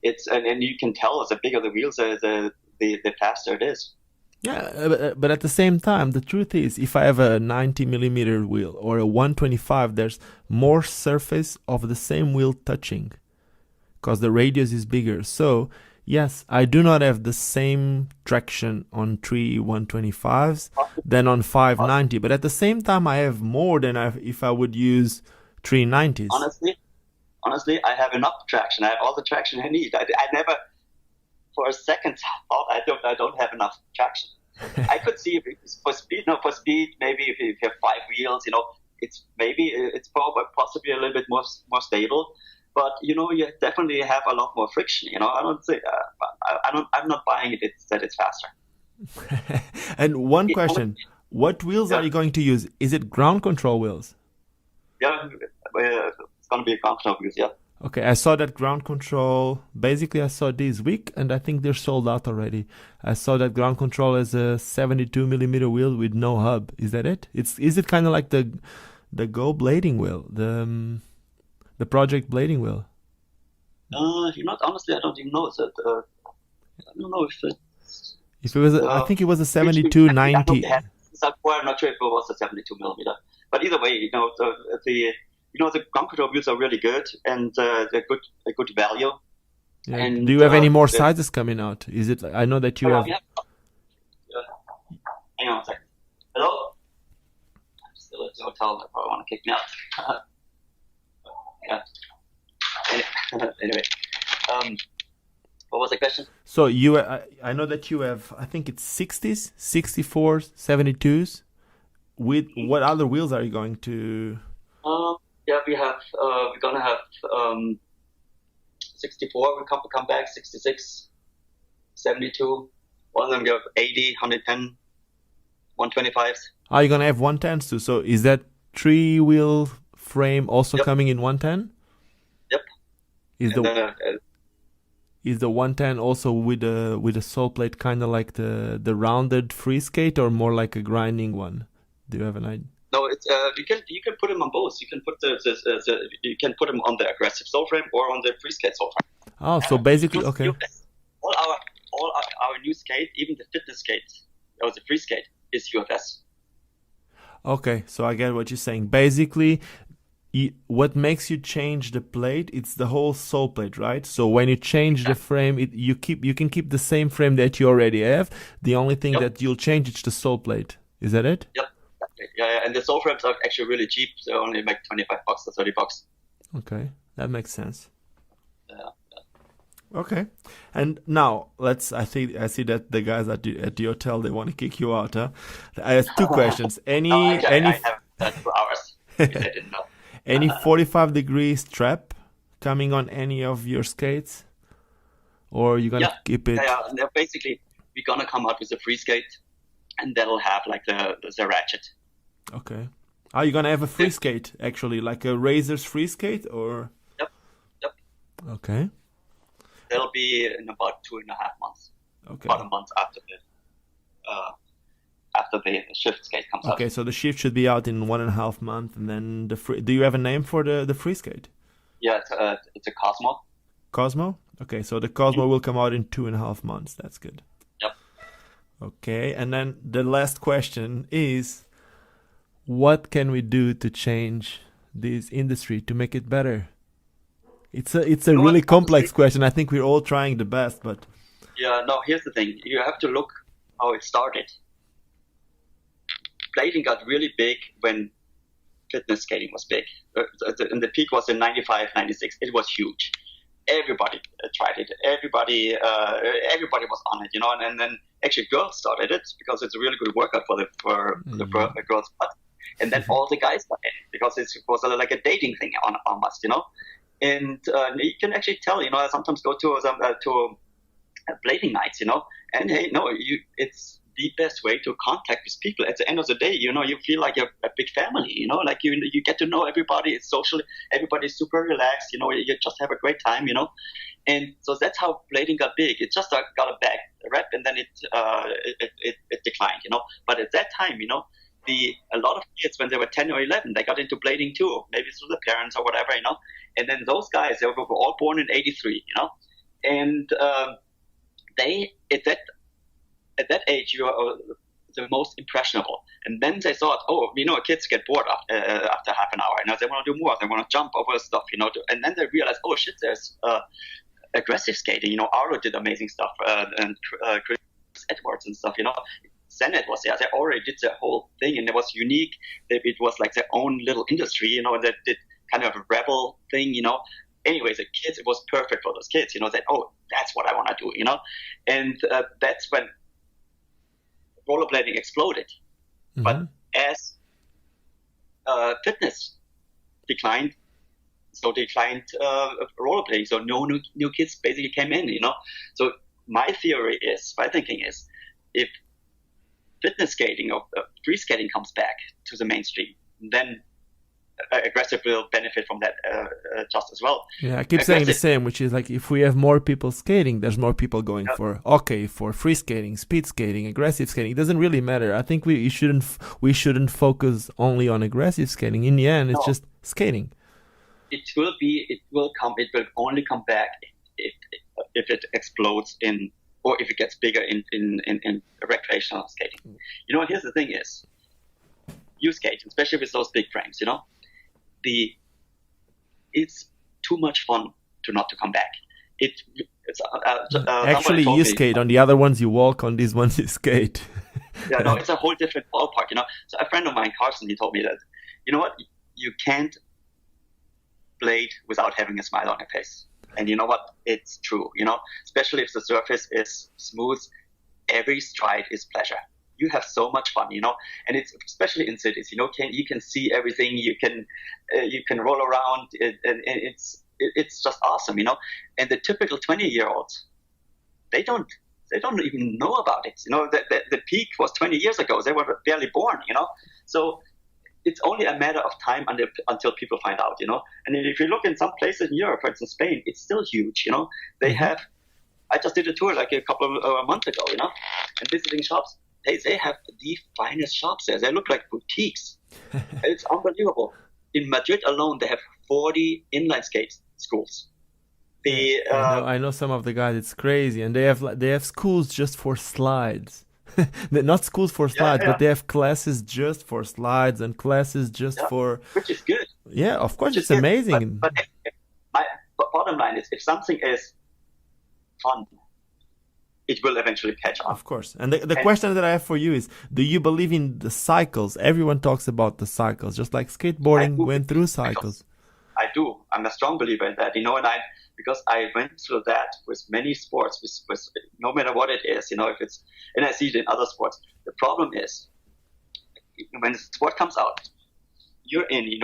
It's and you can tell the bigger the wheels, the faster it is. Yeah, but at the same time, the truth is, if I have a 90 millimeter wheel or a 125, there's more surface of the same wheel touching, because the radius is bigger. So yes, I do not have the same traction on 3 125s than on 590, but at the same time, I have more than if I would use 390s. Honestly, I have enough traction. I have all the traction I need. I never, for a second, thought I don't have enough traction. I could see for speed, maybe if you have 5 wheels, it's probably possibly a little bit more stable. But you definitely have a lot more friction. I don't say I'm not buying it that it's faster. And one question: what wheels are you going to use? Is it ground control wheels? Yeah. It's going to be a ground control wheels, yeah. Okay, I saw that ground control. Basically, I saw this week, and I think they're sold out already. I saw that ground control as a 72 millimeter wheel with no hub. Is that it? Is it kind of like the Go blading wheel, the Project blading wheel? Honestly, I don't even know. I don't know if it's... If it was, I think it was a 7290. I'm not sure if it was a 72 millimeter. But either way, the ground control wheels are really good, and they're a good value. Yeah. And do you have any more sizes coming out? Is it? I know that you have. Yeah. Hang on a second. Hello. I'm still at the hotel. They probably want to kick me out. Yeah. Anyway, what was the question? So I know that you have. I think it's 60s, 64s, 72s. With what other wheels are you going to? Yeah, we're gonna have 64. We come back 66, 72. One of them we have 80, 110, 125s. Are you gonna have 110s too? So is that 3-wheel frame also coming in 110? Yep. Is the 110 also with a sole plate, kind of like the rounded free skate, or more like a grinding one? Do you have an idea? No, it's you can put them on both. You can put you can put them on the aggressive sole frame or on the free skate sole frame. Oh, so basically, okay. All our new skate, even the fitness skate or the free skate, is UFS. Okay, so I get what you're saying. Basically, what makes you change the plate? It's the whole sole plate, right? So when you change the frame, you can keep the same frame that you already have. The only thing that you'll change is the sole plate. Is that it? Yep. Yeah, and the sole frames are actually really cheap. They only make $25 or $30. Okay, that makes sense. Yeah. Okay, and now I see that the guys at the hotel, they want to kick you out. Huh? I have 2 questions. I have that for hours. if they didn't know. Any 45 degree strap coming on any of your skates? Or you're going to keep it? Yeah, basically, we're going to come out with a free skate, and that'll have like the ratchet. Okay. Are you going to have a free skate, actually, like a Razor's free skate? Or? Yep. Okay. That'll be in about 2.5 months. Okay. About a month after the shift skate comes out. Okay, so the shift should be out in 1.5 months, and then the free. Do you have a name for the free skate? Yeah, it's a Cosmo. Cosmo? Okay, so the Cosmo will come out in 2.5 months. That's good. Yep. Okay, and then the last question is, what can we do to change this industry to make it better? It's a really complex question. I think we're all trying the best, but yeah, no. Here's the thing: you have to look how it started. Blading got really big when fitness skating was big. And the peak was in 95, 96. It was huge. Everybody tried it. Everybody was on it, and then actually girls started it because it's a really good workout for the girls' butt. And then all the guys got it because it was like a dating thing almost, And you can actually tell, I sometimes go to blading nights, and hey, no, it's the best way to contact with people. At the end of the day, you feel like a big family, like you get to know everybody. It's social. Everybody's super relaxed, you just have a great time, And so that's how blading got big. It just got a bad rep, and then it declined, But at that time, a lot of kids, when they were 10 or 11, they got into blading too, maybe through the parents or whatever, And then those guys, they were all born in 83, And they, at that age, you are the most impressionable. And then they thought, kids get bored after half an hour. They want to do more. They want to jump over stuff, And then they realize, oh shit, there's aggressive skating. Arlo did amazing stuff, and Chris Edwards and stuff. Senate was there. They already did their whole thing, and it was unique. It was like their own little industry, that did kind of a rebel thing, Anyways, the kids, it was perfect for those kids, that, oh, that's what I want to do, And that's when rollerblading exploded. Mm-hmm. But as fitness declined, so declined rollerblading. So no new kids basically came in, So my thinking is, if fitness skating or free skating comes back to the mainstream, then aggressive will benefit from that just as well. Yeah, I keep saying the same, which is like, if we have more people skating, there's more people going for free skating, speed skating, aggressive skating. It doesn't really matter. I think we shouldn't focus only on aggressive skating. In the end, it's just skating. It will only come back if it explodes or if it gets bigger in recreational skating. Here's the thing is, you skate, especially with those big frames, it's too much fun not to come back. Actually, you skate. On the other ones, you walk. On these ones, you skate. Yeah, no, it's a whole different ballpark, So a friend of mine, Carson, he told me that, you can't blade without having a smile on your face. And you know what? It's true, especially if the surface is smooth, every stride is pleasure. You have so much fun, and it's especially in cities, you can see everything, you can roll around, and it's just awesome, And the typical 20-year-olds, they don't even know about it. The peak was 20 years ago. They were barely born, So it's only a matter of time until people find out, And if you look in some places in Europe, for instance, Spain, it's still huge, They have. I just did a tour like a couple of months ago, and visiting shops. They have the finest shops there. They look like boutiques. It's unbelievable. In Madrid alone, they have 40 inline skate schools. I know some of the guys. It's crazy, and they have schools just for slides. Not schools for slides, but they have classes just for slides and classes just for. Which is good. Yeah, of course, it's amazing. But my bottom line is, if something is fun, it will eventually catch on. Of course. And the question that I have for you is, do you believe in the cycles? Everyone talks about the cycles, just like skateboarding went through cycles. I do. I'm a strong believer in that, because I went through that with many sports, with no matter what it is, and I see it in other sports. The problem is, when the sport comes out, you're in.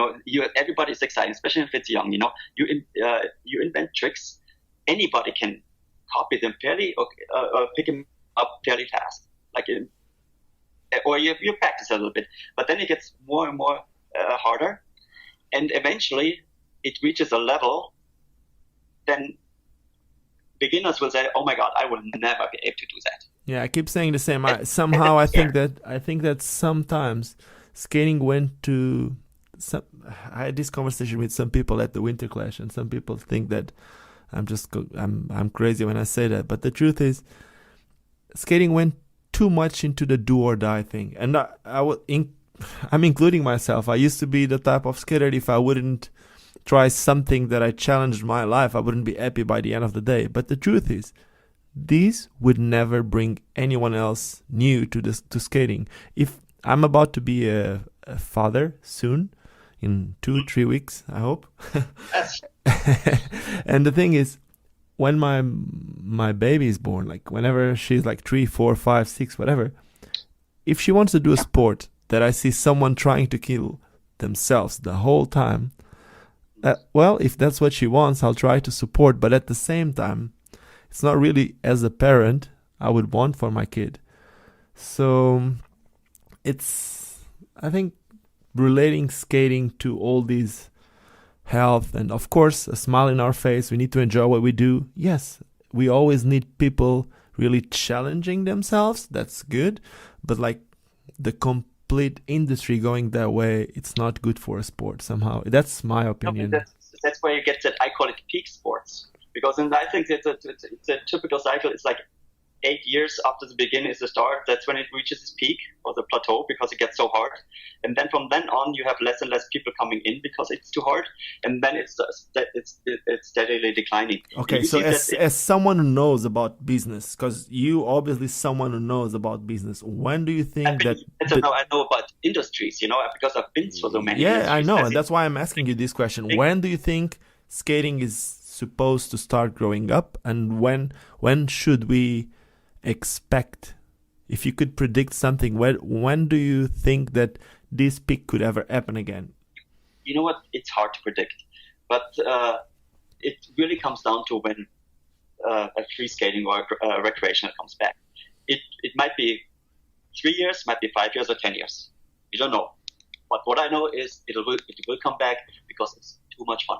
Everybody's excited, especially if it's young. You invent tricks. Anybody can copy them fairly or pick them up fairly fast. Or you practice a little bit, but then it gets more and more harder, and eventually it reaches a level. Then beginners will say, "Oh my God, I will never be able to do that." Yeah, I keep saying the same. I think that sometimes skating went to some. I had this conversation with some people at the Winter Clash, and some people think that I'm crazy when I say that. But the truth is, skating went too much into the do or die thing, and I'm including myself. I used to be the type of skater, if I wouldn't try something that I challenged my life, I wouldn't be happy by the end of the day. But the truth is, these would never bring anyone else new to skating. If I'm about to be a father soon, in 2-3 weeks, I hope. And the thing is, when my baby is born, like whenever she's like 3, 4, 5, 6, whatever, if she wants to do a sport that I see someone trying to kill themselves the whole time, well, if that's what she wants, I'll try to support. But at the same time, it's not really as a parent I would want for my kid. So I think, relating skating to all these health and, of course, a smile in our face. We need to enjoy what we do. Yes, we always need people really challenging themselves. That's good. But like the complete industry going that way, it's not good for a sport somehow. That's my opinion. That's where you get that. I call it peak sports, because I think it's a typical cycle. It's like 8 years after the beginning is the start. That's when it reaches its peak or the plateau, because it gets so hard. And then from then on, you have less and less people coming in because it's too hard. And then it's steadily declining. Okay, so as someone who knows about business, because you obviously someone who knows about business, when do you think I know about industries, because I've been through so many. Yeah, I know, and that's why I'm asking you this question. When do you think skating is supposed to start growing up, and when should we expect, if you could predict something, when do you think that this peak could ever happen again? You know what? It's hard to predict, but it really comes down to when a free skating or recreational comes back. It might be 3 years, might be 5 years, or 10 years. You don't know. But what I know is it will come back because it's too much fun.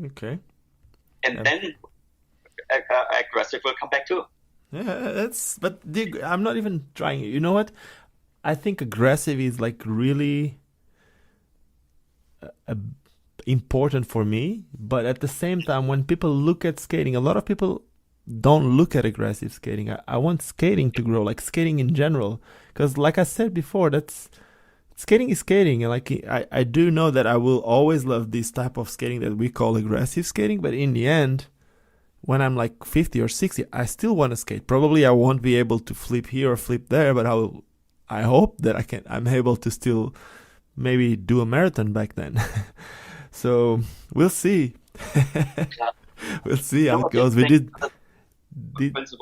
Okay. And then aggressive will come back too. Yeah, I'm not even trying. You know what? I think aggressive is like really important for me. But at the same time, when people look at skating, a lot of people don't look at aggressive skating. I want skating to grow, like skating in general. Because like I said before, skating is skating. And like I do know that I will always love this type of skating that we call aggressive skating. But in the end, when I'm like 50 or 60, I still want to skate. Probably I won't be able to flip here or flip there, but I hope that I'm able to still maybe do a marathon back then. So we'll see. We'll see how it goes. What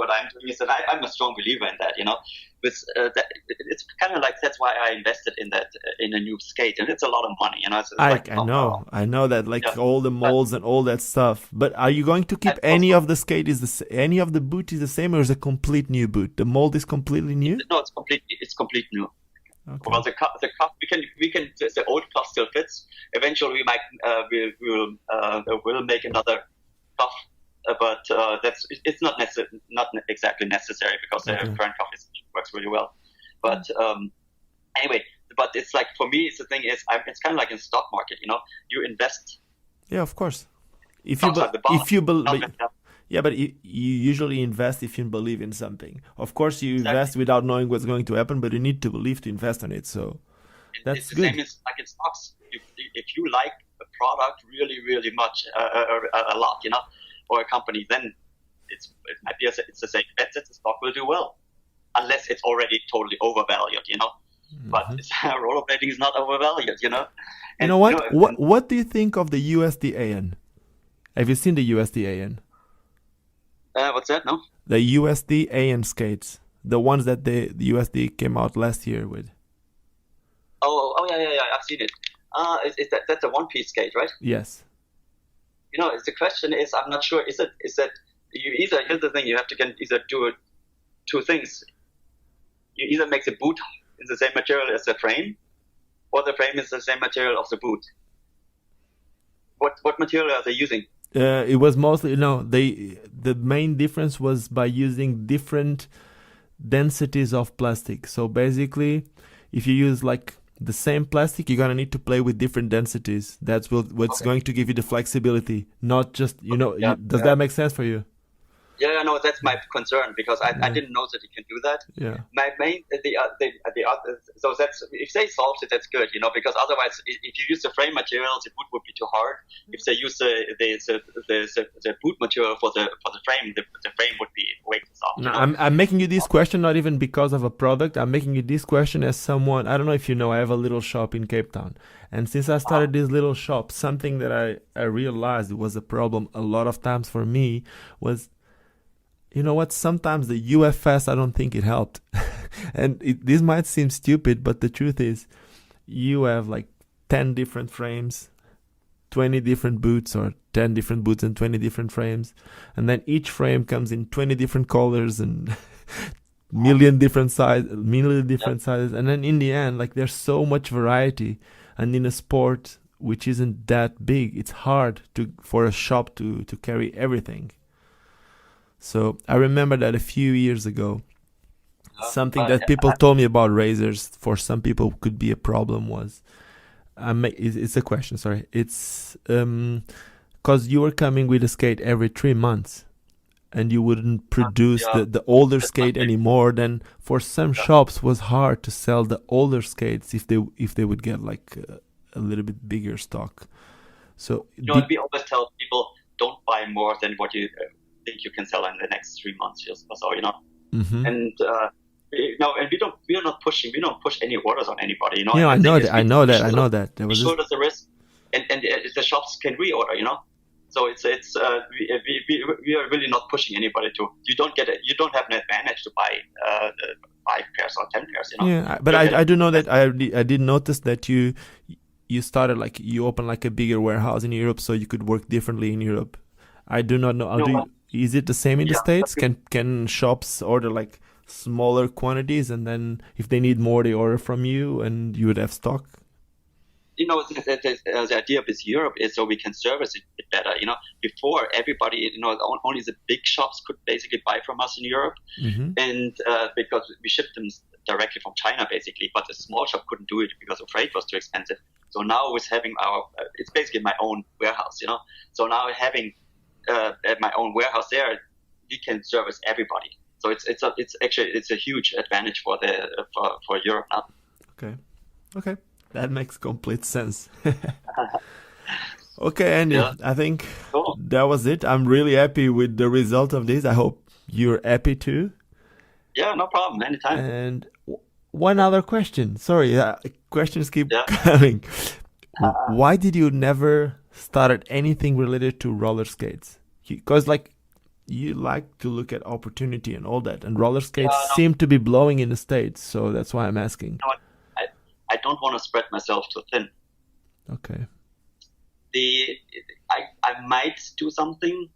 I'm doing is that I'm a strong believer in that, it's kind of like, that's why I invested in that, in a new skate, and it's a lot of money, I know that, all the molds and all that stuff. But are you going to keep any of the skate? Any of the boot is the same, or is it a complete new boot? The mold is completely new? No, it's complete new. Okay. Well, the cuff, we can. The old cuff still fits. Eventually, we might we'll make another cuff. But it's not exactly necessary, because the current cuff works really well. But anyway, but it's like, for me, the thing is, it's kind of like in stock market. You invest. Yeah, of course. If you believe, yeah, but you usually invest if you believe in something. Of course, you invest without knowing what's going to happen, but you need to believe to invest in it. So that's it's the good. Same as like in stocks. If you like a product really, really much, a lot, or a company, then it might be it's the same bet that the stock will do well, unless it's already totally overvalued, Mm-hmm. But rollerblading is not overvalued, And, you know what? What do you think of the USD-AN? Have you seen the USD-AN? What's that? No. The USD-AN skates, the ones that the USD came out last year with. Oh yeah, I've seen it. That's a one-piece skate, right? Yes. The question is, I'm not sure. Is that you either? Here's the thing: you have to either do two things. You either make the boot in the same material as the frame, or the frame is the same material of the boot. What material are they using? It was mostly the main difference was by using different densities of plastic. So basically, if you use like the same plastic, you're gonna need to play with different densities. That's what's going to give you the flexibility, not just does that make sense for you? Yeah, no, that's my concern, because I didn't know that you can do that. Yeah. My main the other, so that's, if they solved it, that's good, because otherwise, if you use the frame material, the boot would be too hard. If they use the boot material for the frame, the frame would be way too soft. No, I'm making you this question not even because of a product. I'm making you this question as someone. I don't know if you know. I have a little shop in Cape Town, and since I started this little shop, something that I realized was a problem a lot of times for me was, you know what? Sometimes the UFS, I don't think it helped. And this might seem stupid, but the truth is, you have like 10 different frames, 20 different boots, or 10 different boots and 20 different frames. And then each frame comes in 20 different colors and million different sizes. And then in the end, like, there's so much variety. And in a sport which isn't that big, it's hard for a shop to carry everything. So I remember that a few years ago, something that people told me about razors for some people could be a problem was, it's a question, sorry. It's because you were coming with a skate every 3 months and you wouldn't produce the older skate anymore. Then for some shops was hard to sell the older skates if they would get like a little bit bigger stock. So we always tell people, don't buy more than what you think you can sell in the next 3 months or so, Mm-hmm. And and we don't push any orders on anybody, Yeah, I know that. There was shoulder the risk, and the shops can reorder, So it's we are really not pushing anybody to. You don't have an advantage to buy 5 pairs or 10 pairs, Yeah, but I do know that I did notice that you started, like, you opened like a bigger warehouse in Europe so you could work differently in Europe. I do not know. Is it the same in the States? Can shops order like smaller quantities, and then if they need more, they order from you, and you would have stock? The idea with Europe is so we can service it better. Before, everybody, only the big shops could basically buy from us in Europe, mm-hmm. and because we shipped them directly from China, basically, but the small shop couldn't do it because the freight was too expensive. So now with having it's basically my own warehouse, So now having at my own warehouse there, we can service everybody. So it's a huge advantage for Europe now. Okay, that makes complete sense. Okay, Andy, I think that was it. I'm really happy with the result of this. I hope you're happy too. Yeah, no problem. Anytime. And one other question. Sorry, questions keep coming. Why did you never started anything related to roller skates? Because you like to look at opportunity and all that, and roller skates seem to be blowing in the States, so that's why I'm asking. I don't want to spread myself too thin. Okay. I might do something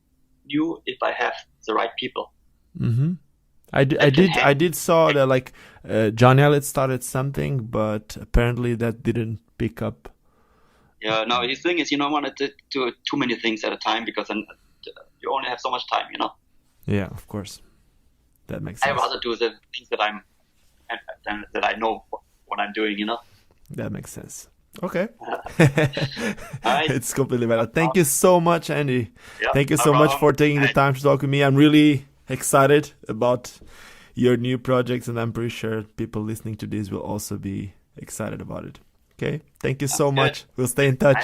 new if I have the right people. Mm-hmm. I did saw that John Elliott started something, but apparently that didn't pick up. Yeah, no, the thing is, you don't want to do too many things at a time, because then you only have so much time, Yeah, of course. That makes sense. I'd rather do the things that I know what I'm doing, That makes sense. Okay. Right. It's completely valid. Thank you so much, Andy. Yep, Thank you so much for taking the time to talk with me. I'm really excited about your new projects, and I'm pretty sure people listening to this will also be excited about it. Okay. Thank you so much. We'll stay in touch.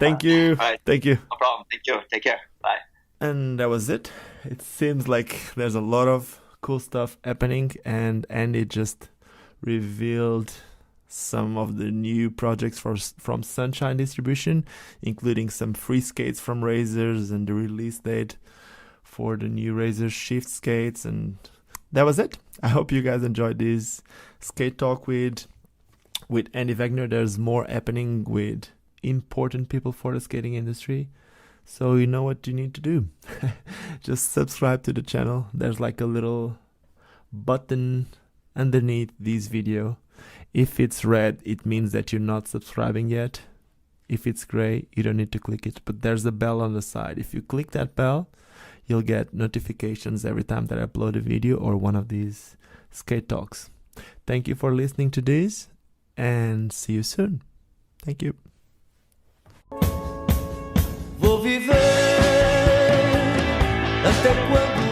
Thank you. Right. Thank you. No problem. Thank you. Take care. Bye. And that was it. It seems like there's a lot of cool stuff happening, and Andy just revealed some of the new projects from Sunshine Distribution, including some free skates from Razors and the release date for the new Razor Shift skates. And that was it. I hope you guys enjoyed this skate talk with with Andy Wagner, there's more happening with important people for the skating industry. So you know what you need to do. Just subscribe to the channel. There's like a little button underneath this video. If it's red, it means that you're not subscribing yet. If it's gray, you don't need to click it, but there's a bell on the side. If you click that bell, you'll get notifications every time that I upload a video or one of these skate talks. Thank you for listening to this, and see you soon. Thank you. Vou viver até quando